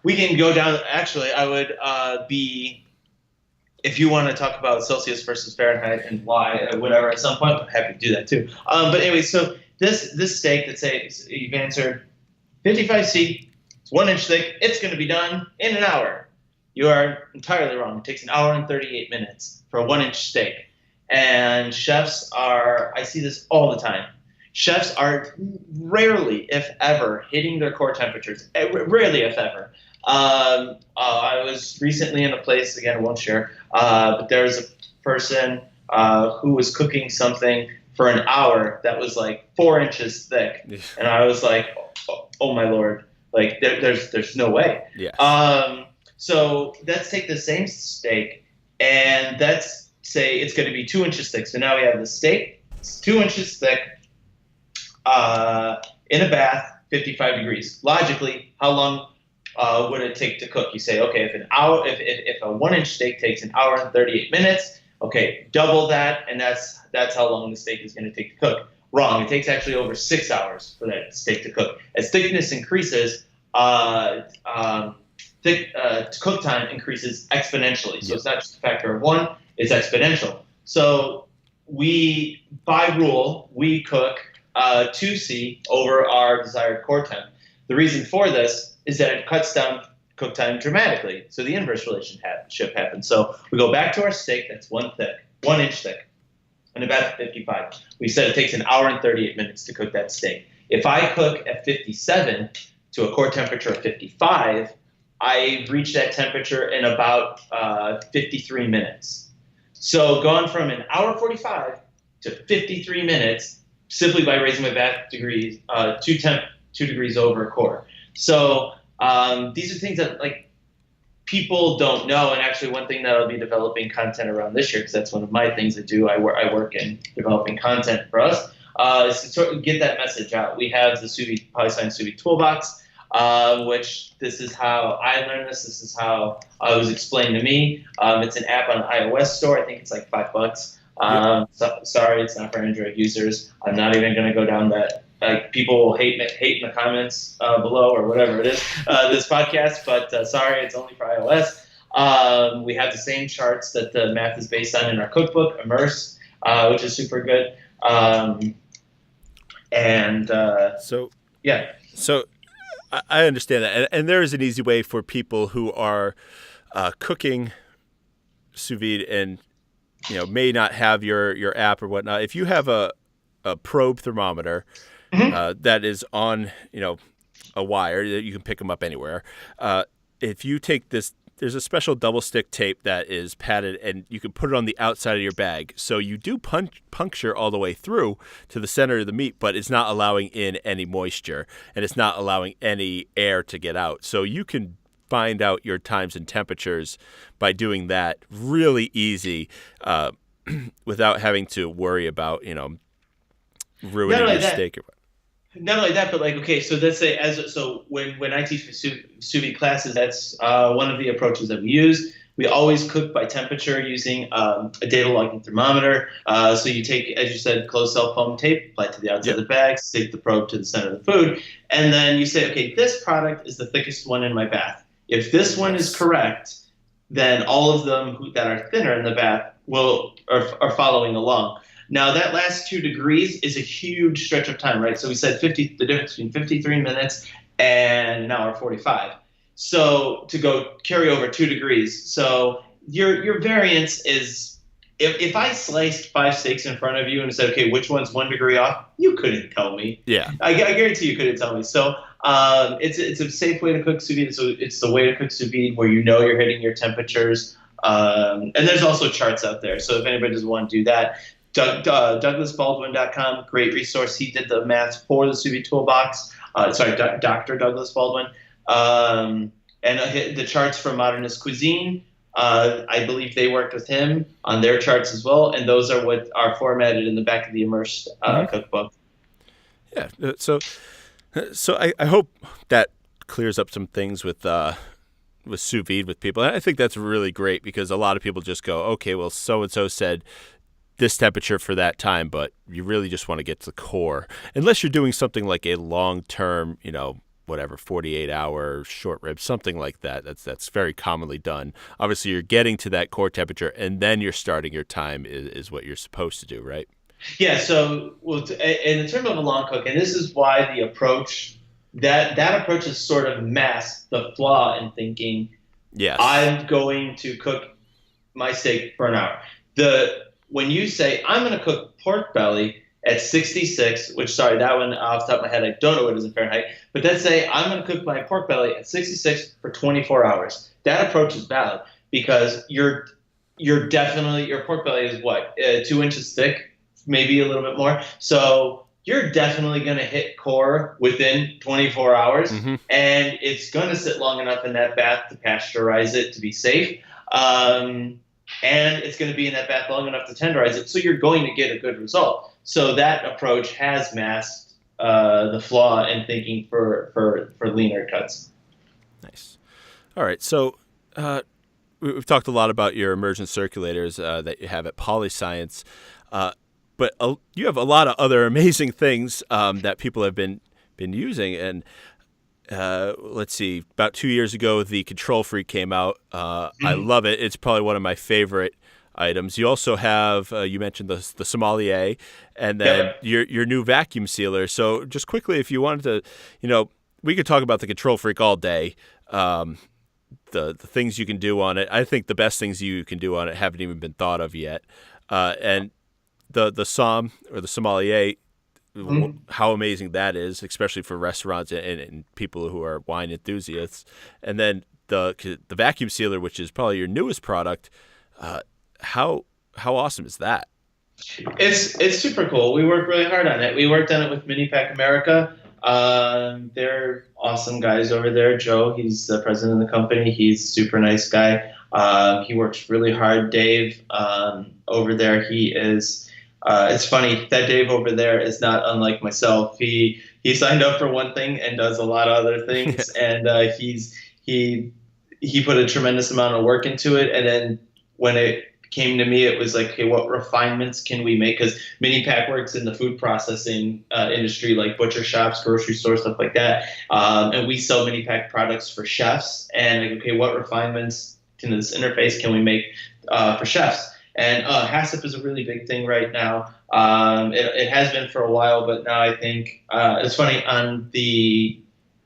We can go down. Actually, I would be, if you want to talk about Celsius versus Fahrenheit and why, whatever, at some point, I'm happy to do that too. But anyway, so this steak, let's say you've answered 55°C. 1 inch thick, it's going to be done in an hour. You are entirely wrong. It takes an hour and 38 minutes for a 1-inch steak. And I see this all the time. Chefs are rarely, if ever, hitting their core temperatures. Rarely, if ever. I was recently in a place, again, I won't share, but there was a person who was cooking something for an hour that was like 4 inches thick. And I was like, oh my Lord, like there's no way. Yeah. So let's take the same steak and let's say it's going to be 2 inches thick. So now we have the steak, it's 2 inches thick, in a bath, 55 degrees. Logically, how long would it take to cook? You say, okay, if a 1-inch steak takes an hour and 38 minutes, okay, double that, and that's how long the steak is going to take to cook. Wrong. It takes actually over 6 hours for that steak to cook. As thickness increases, cook time increases exponentially. So it's not just a factor of 1, it's exponential. So by rule, we cook 2C over our desired core temp. The reason for this is that it cuts down cook time dramatically. So the inverse relationship happens. So we go back to our steak that's 1 inch thick, and about 55. We said it takes an hour and 38 minutes to cook that steak. If I cook at 57 to a core temperature of 55, I reach that temperature in about 53 minutes. So going from an hour 45 to 53 minutes simply by raising my bath degrees 2 degrees over core. So these are things that like people don't know. And actually one thing that I'll be developing content around this year, because that's one of my things I do. I work in developing content for us, is to sort of get that message out. We have the PolyScience sous vide toolbox, which this is how I learned this. This is how it was explained to me. It's an app on iOS store. I think it's like $5. Sorry, it's not for Android users. I'm not even going to go down that. Like people will hate in the comments below or whatever it is, this podcast, but sorry, it's only for iOS. We have the same charts that the math is based on in our cookbook, Immerse, which is super good. So I understand that. And there is an easy way for people who are cooking sous vide and may not have your app or whatnot. If you have a probe thermometer, that is on, a wire that you can pick them up anywhere. If you take this, there's a special double stick tape that is padded and you can put it on the outside of your bag. So you do puncture all the way through to the center of the meat, but it's not allowing in any moisture and it's not allowing any air to get out. So you can find out your times and temperatures by doing that really easy, without having to worry about, ruining your steak. Not only that, but like, okay, so let's say when I teach sous vide classes, that's one of the approaches that we use. We always cook by temperature using a data logging thermometer. So you take, as you said, closed cell foam tape, apply it to the outside of the bag, stick the probe to the center of the food, and then you say, okay, this product is the thickest one in my bath. If this one is correct, then all of them that are thinner in the bath are following along. Now, that last 2 degrees is a huge stretch of time, right? So we said the difference between 53 minutes and an hour 45. So to go carry over 2 degrees. So your variance is, if I sliced 5 steaks in front of you and said, okay, which one's 1 degree off? You couldn't tell me. Yeah. I guarantee you couldn't tell me. So it's a safe way to cook sous vide. So it's the way to cook sous vide where you're hitting your temperatures. And there's also charts out there. So if anybody doesn't want to do that, DouglasBaldwin.com, great resource. He did the math for the sous vide toolbox. Dr. Douglas Baldwin. And the charts for Modernist cuisine, I believe they worked with him on their charts as well. And those are what are formatted in the back of the Immersed cookbook. Yeah. So I hope that clears up some things with sous vide with people. And I think that's really great because a lot of people just go, okay, well, so-and-so said this temperature for that time, but you really just want to get to the core. Unless you're doing something like a long-term, 48-hour short rib, something like that. That's very commonly done. Obviously, you're getting to that core temperature, and then you're starting your time is what you're supposed to do, right? Yeah, so in terms of a long cook, and this is why the approach, that approach is sort of masked the flaw in thinking Yes. I'm going to cook my steak for an hour. When you say I'm going to cook pork belly at 66, which, sorry, that one off the top of my head, I don't know what it is in Fahrenheit, but let's say I'm going to cook my pork belly at 66 for 24 hours. That approach is valid because you're definitely, your pork belly is what, 2 inches thick, maybe a little bit more. So you're definitely going to hit core within 24 hours, Mm-hmm. and it's going to sit long enough in that bath to pasteurize it to be safe. And it's going to be in that bath long enough to tenderize it, so you're going to get a good result. So that approach has masked the flaw in thinking for leaner cuts. Nice. All right. So we've talked a lot about your immersion circulators that you have at PolyScience, but you have a lot of other amazing things that people have been using. And let's see, about 2 years ago, the Control Freak came out. I love it. It's probably one of my favorite items. You also have, you mentioned the sommelier, and then your new vacuum sealer. So just quickly, if you wanted to, we could talk about the Control Freak all day. The things you can do on it. I think the best things you can do on it haven't even been thought of yet. And the somm or the sommelier, how amazing that is, especially for restaurants and people who are wine enthusiasts. And then the vacuum sealer, which is probably your newest product. How awesome is that? It's super cool. We worked really hard on it. We worked on it with Mini Pack America. They're awesome guys over there. Joe, he's the president of the company. He's a super nice guy. He works really hard. Dave, over there, he is. It's funny that Dave over there is not unlike myself. He signed up for one thing and does a lot of other things, and he put a tremendous amount of work into it. And then when it came to me, it was like, okay, what refinements can we make? Because Mini Pack works in the food processing industry, like butcher shops, grocery stores, stuff like that. And we sell Mini Pack products for chefs. And like, okay, what refinements in this interface can we make for chefs? And HACCP is a really big thing right now. It has been for a while, but now I think it's funny. On the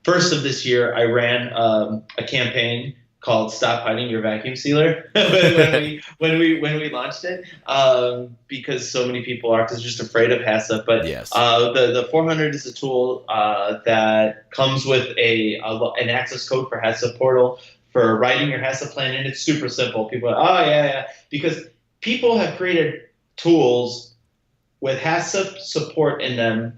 first of this year, I ran a campaign called "Stop Hiding Your Vacuum Sealer" when we launched it, because so many are just afraid of HACCP. But yes. The 400 is a tool that comes with an access code for HACCP portal for writing your HACCP plan, and it's super simple. People are, oh yeah, because people have created tools with HACCP support in them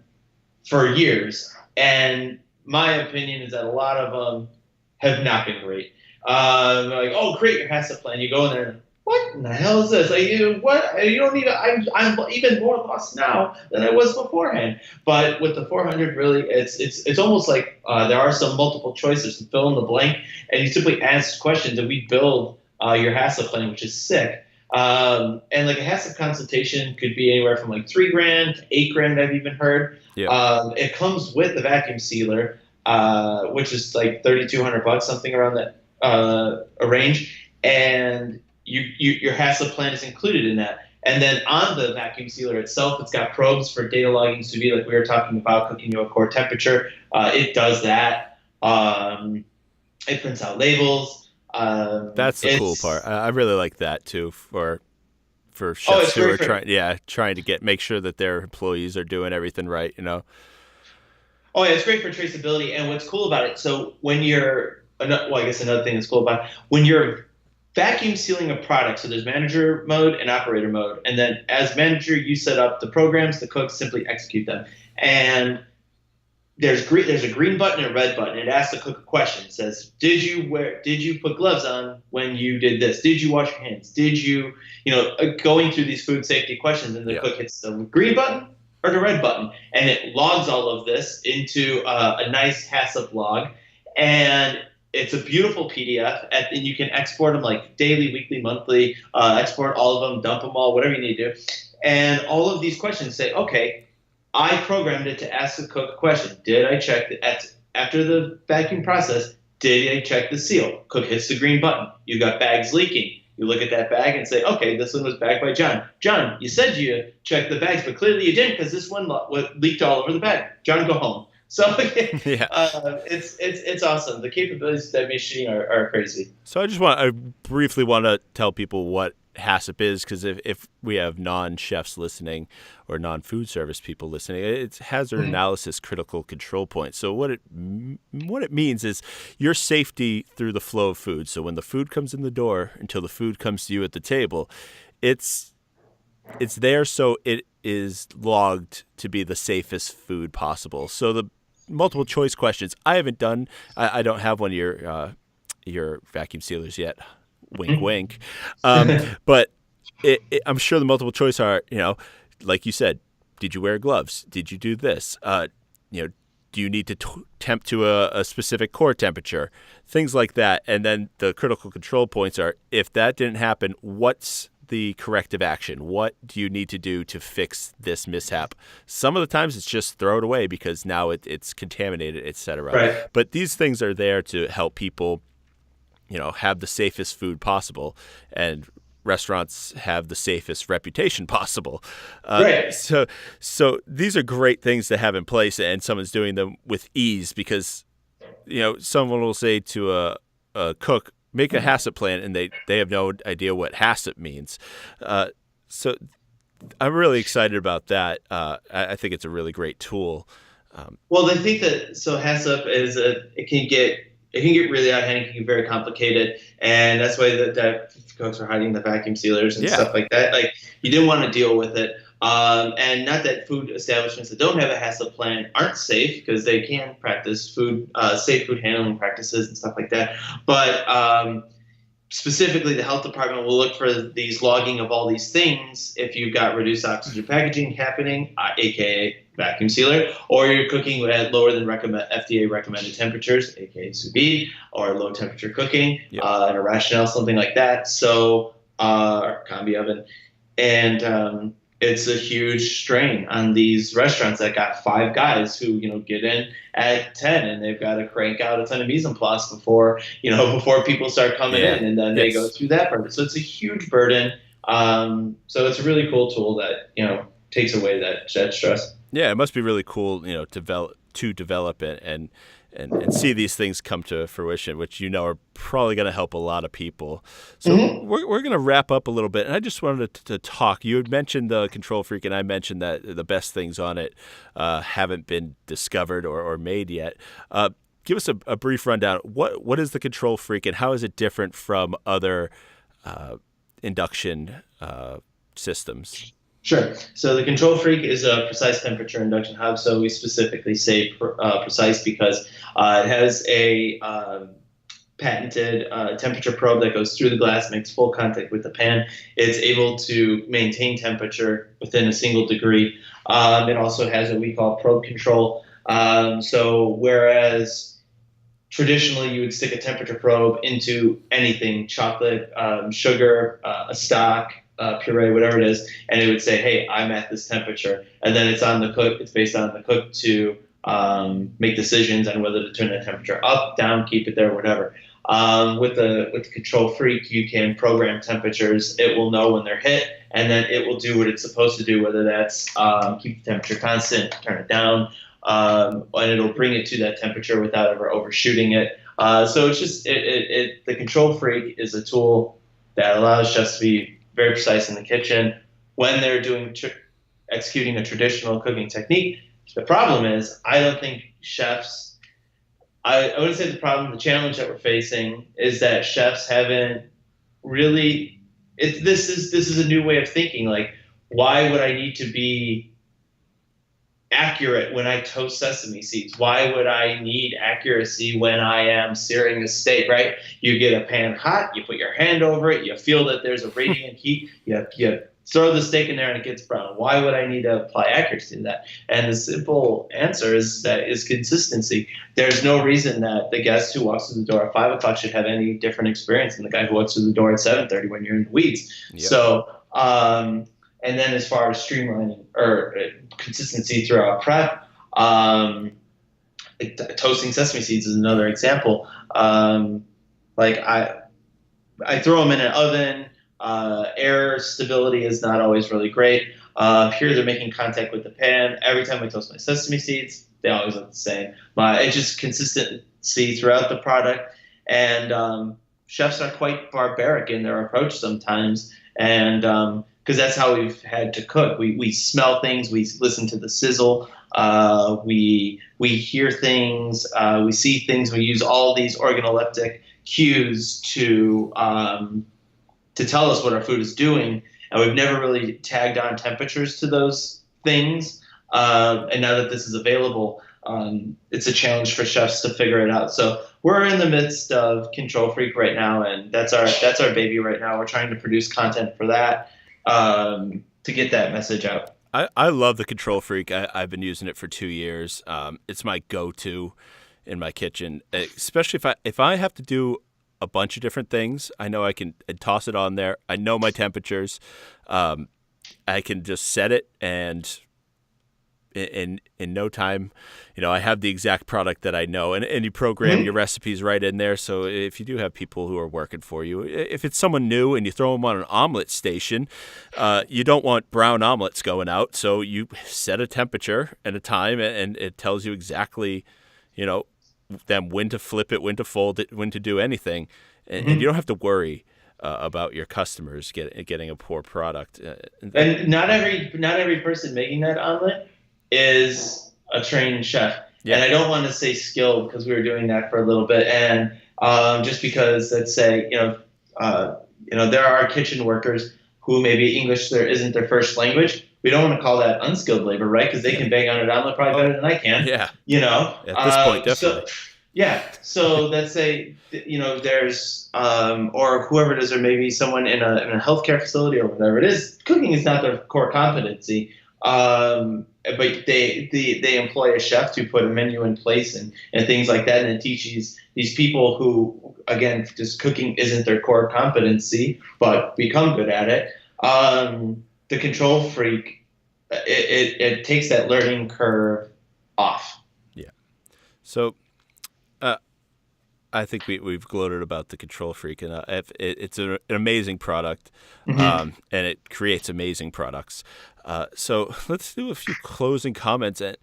for years, and my opinion is that a lot of them have not been great. Like, oh, create your HACCP plan. You go in there, what in the hell is this? Like, you don't need. I'm even more lost now than I was beforehand. But with the 400, really, it's almost like there are some multiple choices to fill in the blank, and you simply ask questions, and we build your HACCP plan, which is sick. And like a HACCP consultation could be anywhere from like $3,000 to $8,000. I've even heard. Yeah. It comes with the vacuum sealer, which is like $3,200, something around that a range, and your HACCP plan is included in that. And then on the vacuum sealer itself, it's got probes for data logging sous vide, like we were talking about, cooking to a core temperature. It does that. It prints out labels. That's the cool part. I really like that too for chefs who are trying to make sure that their employees are doing everything right. Oh yeah, it's great for traceability. And what's cool about it? So when I guess another thing that's cool about it, when you're vacuum sealing a product, so there's manager mode and operator mode, and then as manager you set up the programs, the cooks simply execute them, and there's a green button and a red button. It asks the cook a question. It says, did you put gloves on when you did this? Did you wash your hands? Did you going through these food safety questions, and the cook hits the green button or the red button, and it logs all of this into a nice HACCP log, and it's a beautiful PDF, and you can export them like daily, weekly, monthly, export all of them, dump them all, whatever you need to do. And all of these questions say, okay, I programmed it to ask the cook a question. Did I check after the vacuum process, did I check the seal? Cook hits the green button. You got bags leaking. You look at that bag and say, okay, this one was bagged by John. John, you said you checked the bags, but clearly you didn't, because this one leaked all over the bag. John, go home. So Yeah. it's awesome. The capabilities of that machine are crazy. So I briefly want to tell people what HACCP is, because if we have non-chefs listening or non-food service people listening, it's hazard analysis critical control point. So what it means is your safety through the flow of food. So when the food comes in the door until the food comes to you at the table, it's there, so it is logged to be the safest food possible. So the multiple choice questions I haven't done. I don't have one of your vacuum sealers yet. Wink, wink. But I'm sure the multiple choice are, like you said, did you wear gloves? Did you do this? Do you need to temp to a specific core temperature? Things like that. And then the critical control points are, if that didn't happen, what's the corrective action? What do you need to do to fix this mishap? Some of the times it's just throw it away because now it's contaminated, etc. Right. But these things are there to help people, have the safest food possible, and restaurants have the safest reputation possible. Right. So these are great things to have in place, and someone's doing them with ease, because someone will say to a cook, make a HACCP plan, and they have no idea what HACCP means. So I'm really excited about that. I think it's a really great tool. Well, I think that HACCP is it can get really out of hand. It can get very complicated, and that's why that cooks are hiding the vacuum sealers and stuff like that. Like, you didn't want to deal with it. And not that food establishments that don't have a HACCP plan aren't safe, because they can practice safe food handling practices and stuff like that. But specifically, the health department will look for these logging of all these things if you've got reduced oxygen packaging happening, aka vacuum sealer, or you're cooking at lower than FDA recommended temperatures, aka sous vide, or low temperature cooking, in a rationale, something like that. So, or combi oven. And it's a huge strain on these restaurants that got 5 guys who, get in at 10, and they've got to crank out a ton of mise en place before people start coming in, and then they go through that burden. So it's a huge burden. So it's a really cool tool that, takes away that stress. Yeah, it must be really cool, to develop it and see these things come to fruition, which are probably going to help a lot of people. So we're going to wrap up a little bit, and I just wanted to talk. You had mentioned the Control Freak, and I mentioned that the best things on it haven't been discovered or made yet. Give us a brief rundown. What is the Control Freak, and how is it different from other induction systems? Sure. So the Control Freak is a precise temperature induction hob. So we specifically say precise because it has a patented temperature probe that goes through the glass, makes full contact with the pan. It's able to maintain temperature within a single degree. It also has what we call probe control. So whereas traditionally you would stick a temperature probe into anything, chocolate, sugar, a stock, puree, whatever it is, and it would say, hey, I'm at this temperature. And then it's on the cook. It's based on the cook to make decisions on whether to turn that temperature up, down, keep it there, whatever. With the Control Freak, you can program temperatures. It will know when they're hit, and then it will do what it's supposed to do, whether that's keep the temperature constant, turn it down, and it'll bring it to that temperature without ever overshooting it. So it's just the Control Freak is a tool that allows chefs to be very precise in the kitchen when they're executing a traditional cooking technique. The problem is, I don't think chefs, I would say the challenge that we're facing is that chefs haven't really, this is a new way of thinking. Like, why would I need to be accurate when I toast sesame seeds? Why would I need accuracy when I am searing a steak, right? You get a pan hot, you put your hand over it, you feel that there's a radiant heat, you throw the steak in there and it gets brown. Why would I need to apply accuracy to that? And the simple answer is consistency. There's no reason that the guest who walks through the door at 5 o'clock should have any different experience than the guy who walks through the door at 7:30 when you're in the weeds. Yep. So, and then as far as streamlining or consistency throughout prep, toasting sesame seeds is another example. Like I throw them in an oven. Air stability is not always really great. Here they're making contact with the pan. Every time I toast my sesame seeds, they always look the same. It's just consistency throughout the product. And chefs are quite barbaric in their approach sometimes. And because that's how we've had to cook. We smell things. We listen to the sizzle. We hear things. We see things. We use all these organoleptic cues to tell us what our food is doing. And we've never really tagged on temperatures to those things. And now that this is available, it's a challenge for chefs to figure it out. So we're in the midst of Control Freak right now, and that's our baby right now. We're trying to produce content for that to get that message out. I love the Control Freak. I've been using it for 2 years. It's my go-to in my kitchen, especially if I have to do a bunch of different things. I know I can toss it on there. I know my temperatures. I can just set it, and in no time, I have the exact product that I know, and you program your recipes right in there. So if you do have people who are working for you, if it's someone new and you throw them on an omelet station, you don't want brown omelets going out. So you set a temperature and a time, and it tells you exactly, them when to flip it, when to fold it, when to do anything, and you don't have to worry about your customers getting a poor product. And not every person making that omelet is a trained chef. Yeah. And I don't want to say skilled, because we were doing that for a little bit. And just because, let's say, there are kitchen workers who maybe English isn't their first language. We don't want to call that unskilled labor, right? Because they can bang on an omelet probably better than I can. Yeah. At this point, definitely. So let's say, there's, or whoever it is, or maybe someone in a healthcare facility or whatever it is, cooking is not their core competency. But they employ a chef to put a menu in place and things like that, and it teaches these people who, again, just cooking isn't their core competency, but become good at it. The Control Freak, it takes that learning curve off. Yeah. So, I think we've gloated about the Control Freak, and it's an amazing product, and it creates amazing products. So let's do a few closing comments, and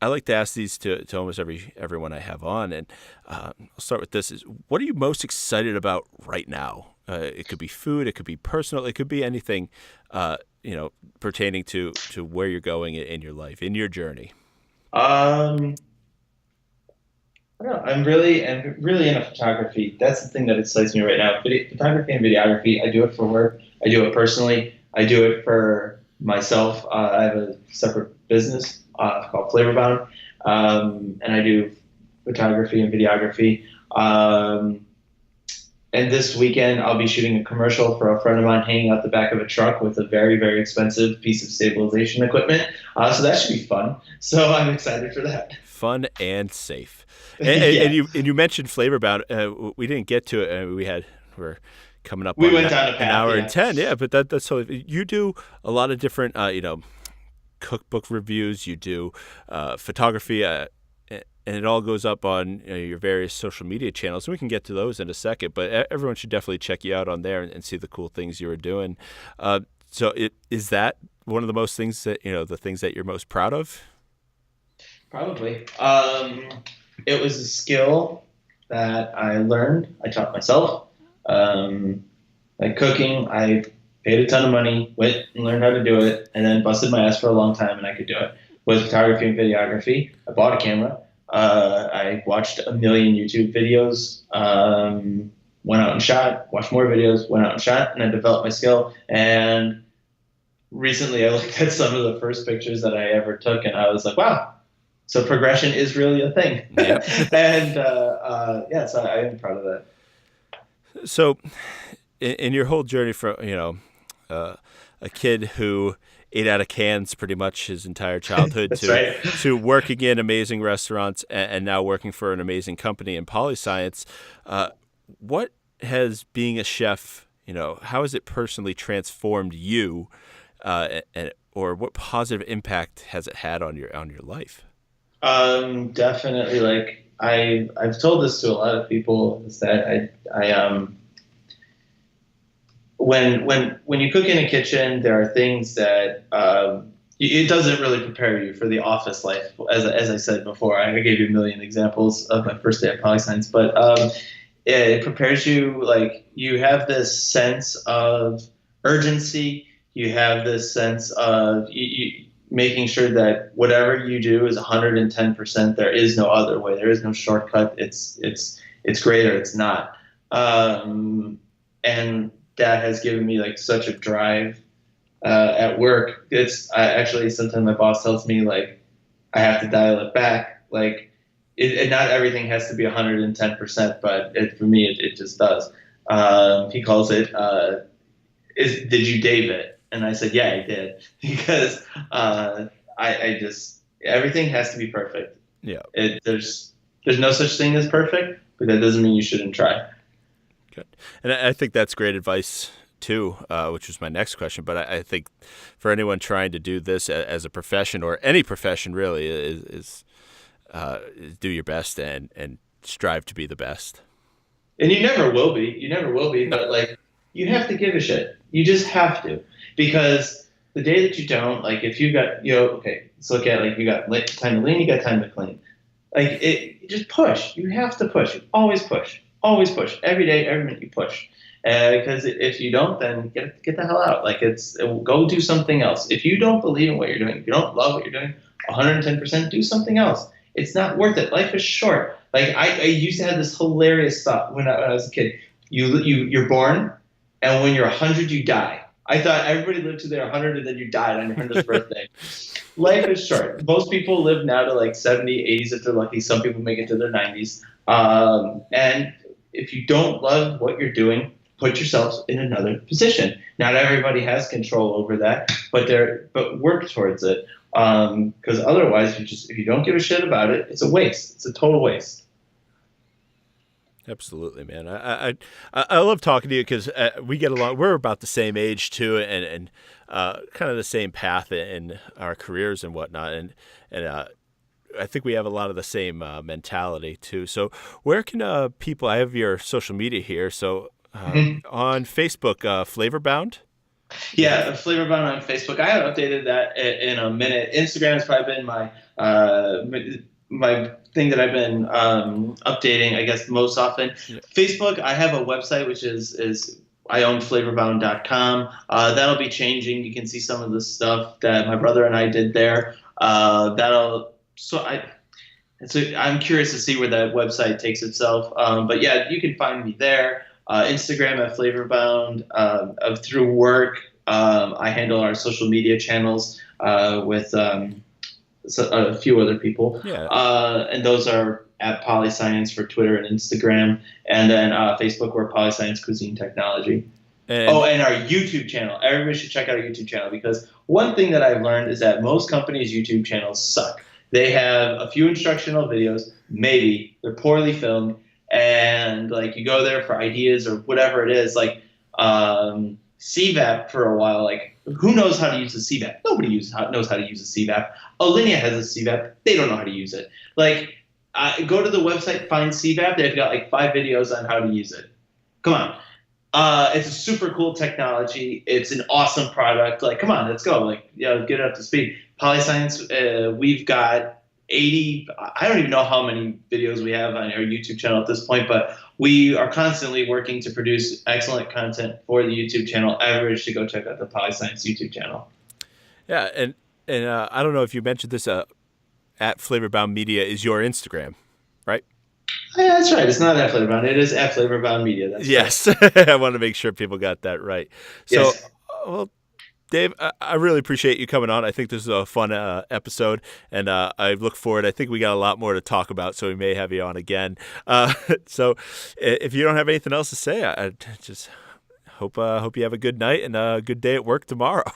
I like to ask these to almost everyone I have on, and I'll start with this: what are you most excited about right now? It could be food, it could be personal, it could be anything, pertaining to where you're going in your life, in your journey. I don't know. I'm really into photography. That's the thing that excites me right now. Photography and videography. I do it for work. I do it personally. I do it for myself. I have a separate business called Flavorbound, and I do photography and videography. And this weekend, I'll be shooting a commercial for a friend of mine hanging out the back of a truck with a very, very expensive piece of stabilization equipment. So that should be fun. So I'm excited for that. Fun and safe. And you mentioned Flavorbound. We didn't get to it. We're coming up. We went down a path, an hour and 10. Yeah, but that's so. You do a lot of different, cookbook reviews. You do photography, and it all goes up on your various social media channels. And we can get to those in a second. But everyone should definitely check you out on there and see the cool things you are doing. So is that one of the most things that the things that you're most proud of? Probably. It was a skill that I learned. I taught myself. Like cooking, I paid a ton of money, went and learned how to do it, and then busted my ass for a long time, and I could do it. With photography and videography, I bought a camera. I watched a million YouTube videos, went out and shot, watched more videos, went out and shot, and I developed my skill. And recently I looked at some of the first pictures that I ever took, and I was like, wow. So progression is really a thing. Yep. And so I am proud of that. So in your whole journey from, a kid who ate out of cans pretty much his entire childhood to working in amazing restaurants and now working for an amazing company in PolyScience, what has being a chef, how has it personally transformed you, or what positive impact has it had on your life? Definitely. Like I've told this to a lot of people, is that I when you cook in a kitchen, there are things that it doesn't really prepare you for the office life. As I said before, I gave you a million examples of my first day at PolyScience, but it prepares you. Like, you have this sense of urgency. You have this sense of making sure that whatever you do is 110%. There is no other way. There is no shortcut. It's great or it's not. And that has given me like such a drive at work. Actually, sometimes my boss tells me like I have to dial it back. Like, not everything has to be 110%, but for me it just does. He calls it did you David? And I said, yeah, I did, because I just, everything has to be perfect. Yeah. There's no such thing as perfect, but that doesn't mean you shouldn't try. Good. And I think that's great advice too, which was my next question. But I think for anyone trying to do this as a profession, or any profession really, is do your best and strive to be the best. And you never will be. You never will be. But like, you have to give a shit. You just have to, because the day that you don't, like, if you got, okay, let's look at, like, you got time to lean, you got time to clean. Like, just push. You have to push. You always push. Always push. Every day, every minute you push. Because if you don't, then get the hell out. Like, go do something else. If you don't believe in what you're doing, if you don't love what you're doing, 110%, do something else. It's not worth it. Life is short. Like, I used to have this hilarious thought when I was a kid. You're born, and when you're 100, you die. I thought everybody lived to their 100 and then you died on your 100th birthday. Life is short. Most people live now to like 70, 80s if they're lucky. Some people make it to their 90s. And if you don't love what you're doing, put yourself in another position. Not everybody has control over that, but work towards it. Because otherwise, if you don't give a shit about it, it's a waste. It's a total waste. Absolutely, man. I love talking to you because we get along. We're about the same age too, and kind of the same path in our careers and whatnot. And I think we have a lot of the same mentality too. So where can people? I have your social media here. So on Facebook, Flavorbound. Yeah, Flavorbound on Facebook. I haven't updated that in a minute. Instagram has probably been my thing that I've been updating, I guess, most often. Yeah. Facebook, I have a website, which is I own flavorbound.com. That'll be changing. You can see some of the stuff that my brother and I did there. I'm curious to see where that website takes itself. But yeah, you can find me there. Instagram at flavorbound. Through work, I handle our social media channels with a few other people. Yeah. And those are at PolyScience for Twitter and Instagram. And then Facebook, we're PolyScience Cuisine Technology. And our YouTube channel. Everybody should check out our YouTube channel, because one thing that I've learned is that most companies' YouTube channels suck. They have a few instructional videos, maybe. They're poorly filmed. And like, you go there for ideas or whatever it is. Like CVAP for a while, like, who knows how to use a CVAP? Nobody knows how to use a CVAP. Alinea has a CVAP. They don't know how to use it. Like, go to the website, find CVAP. They've got like 5 videos on how to use it. Come on. It's a super cool technology. It's an awesome product. Like, come on, let's go. Like, get it up to speed. PolyScience, we've got 80, I don't even know how many videos we have on our YouTube channel at this point, but we are constantly working to produce excellent content for the YouTube channel. Everybody should go check out the PolyScience YouTube channel. Yeah, and I don't know if you mentioned this, at Flavorbound Media is your Instagram, right? Yeah, that's right. It's not at Flavorbound. It is at Flavorbound Media. That's yes. Right. I want to make sure people got that right. So, yes. Well, Dave, I really appreciate you coming on. I think this is a fun episode, and I look forward. I think we got a lot more to talk about, so we may have you on again. So if you don't have anything else to say, I just hope you have a good night and a good day at work tomorrow.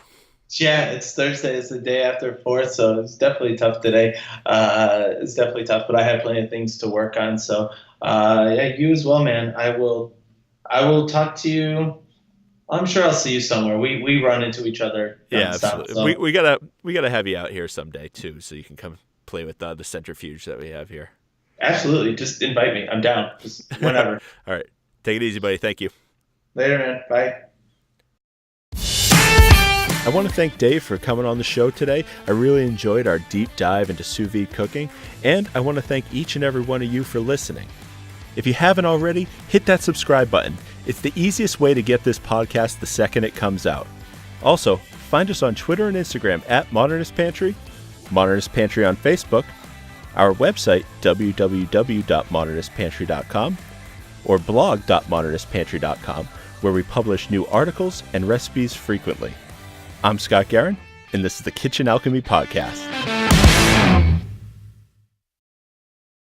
Yeah, it's Thursday. It's the day after 4th, so it's definitely tough today. It's definitely tough, but I have plenty of things to work on. So yeah, you as well, man. I will talk to you. I'm sure I'll see you somewhere. We run into each other. Yeah, absolutely. So. We gotta have you out here someday too, so you can come play with the centrifuge that we have here. Absolutely. Just invite me. I'm down. Just whenever. All right. Take it easy, buddy. Thank you. Later, man. Bye. I want to thank Dave for coming on the show today. I really enjoyed our deep dive into sous vide cooking, and I want to thank each and every one of you for listening. If you haven't already, hit that subscribe button. It's the easiest way to get this podcast the second it comes out. Also, find us on Twitter and Instagram at Modernist Pantry, Modernist Pantry on Facebook, our website www.modernistpantry.com, or blog.modernistpantry.com, where we publish new articles and recipes frequently. I'm Scott Guerin, and this is the Kitchen Alchemy Podcast.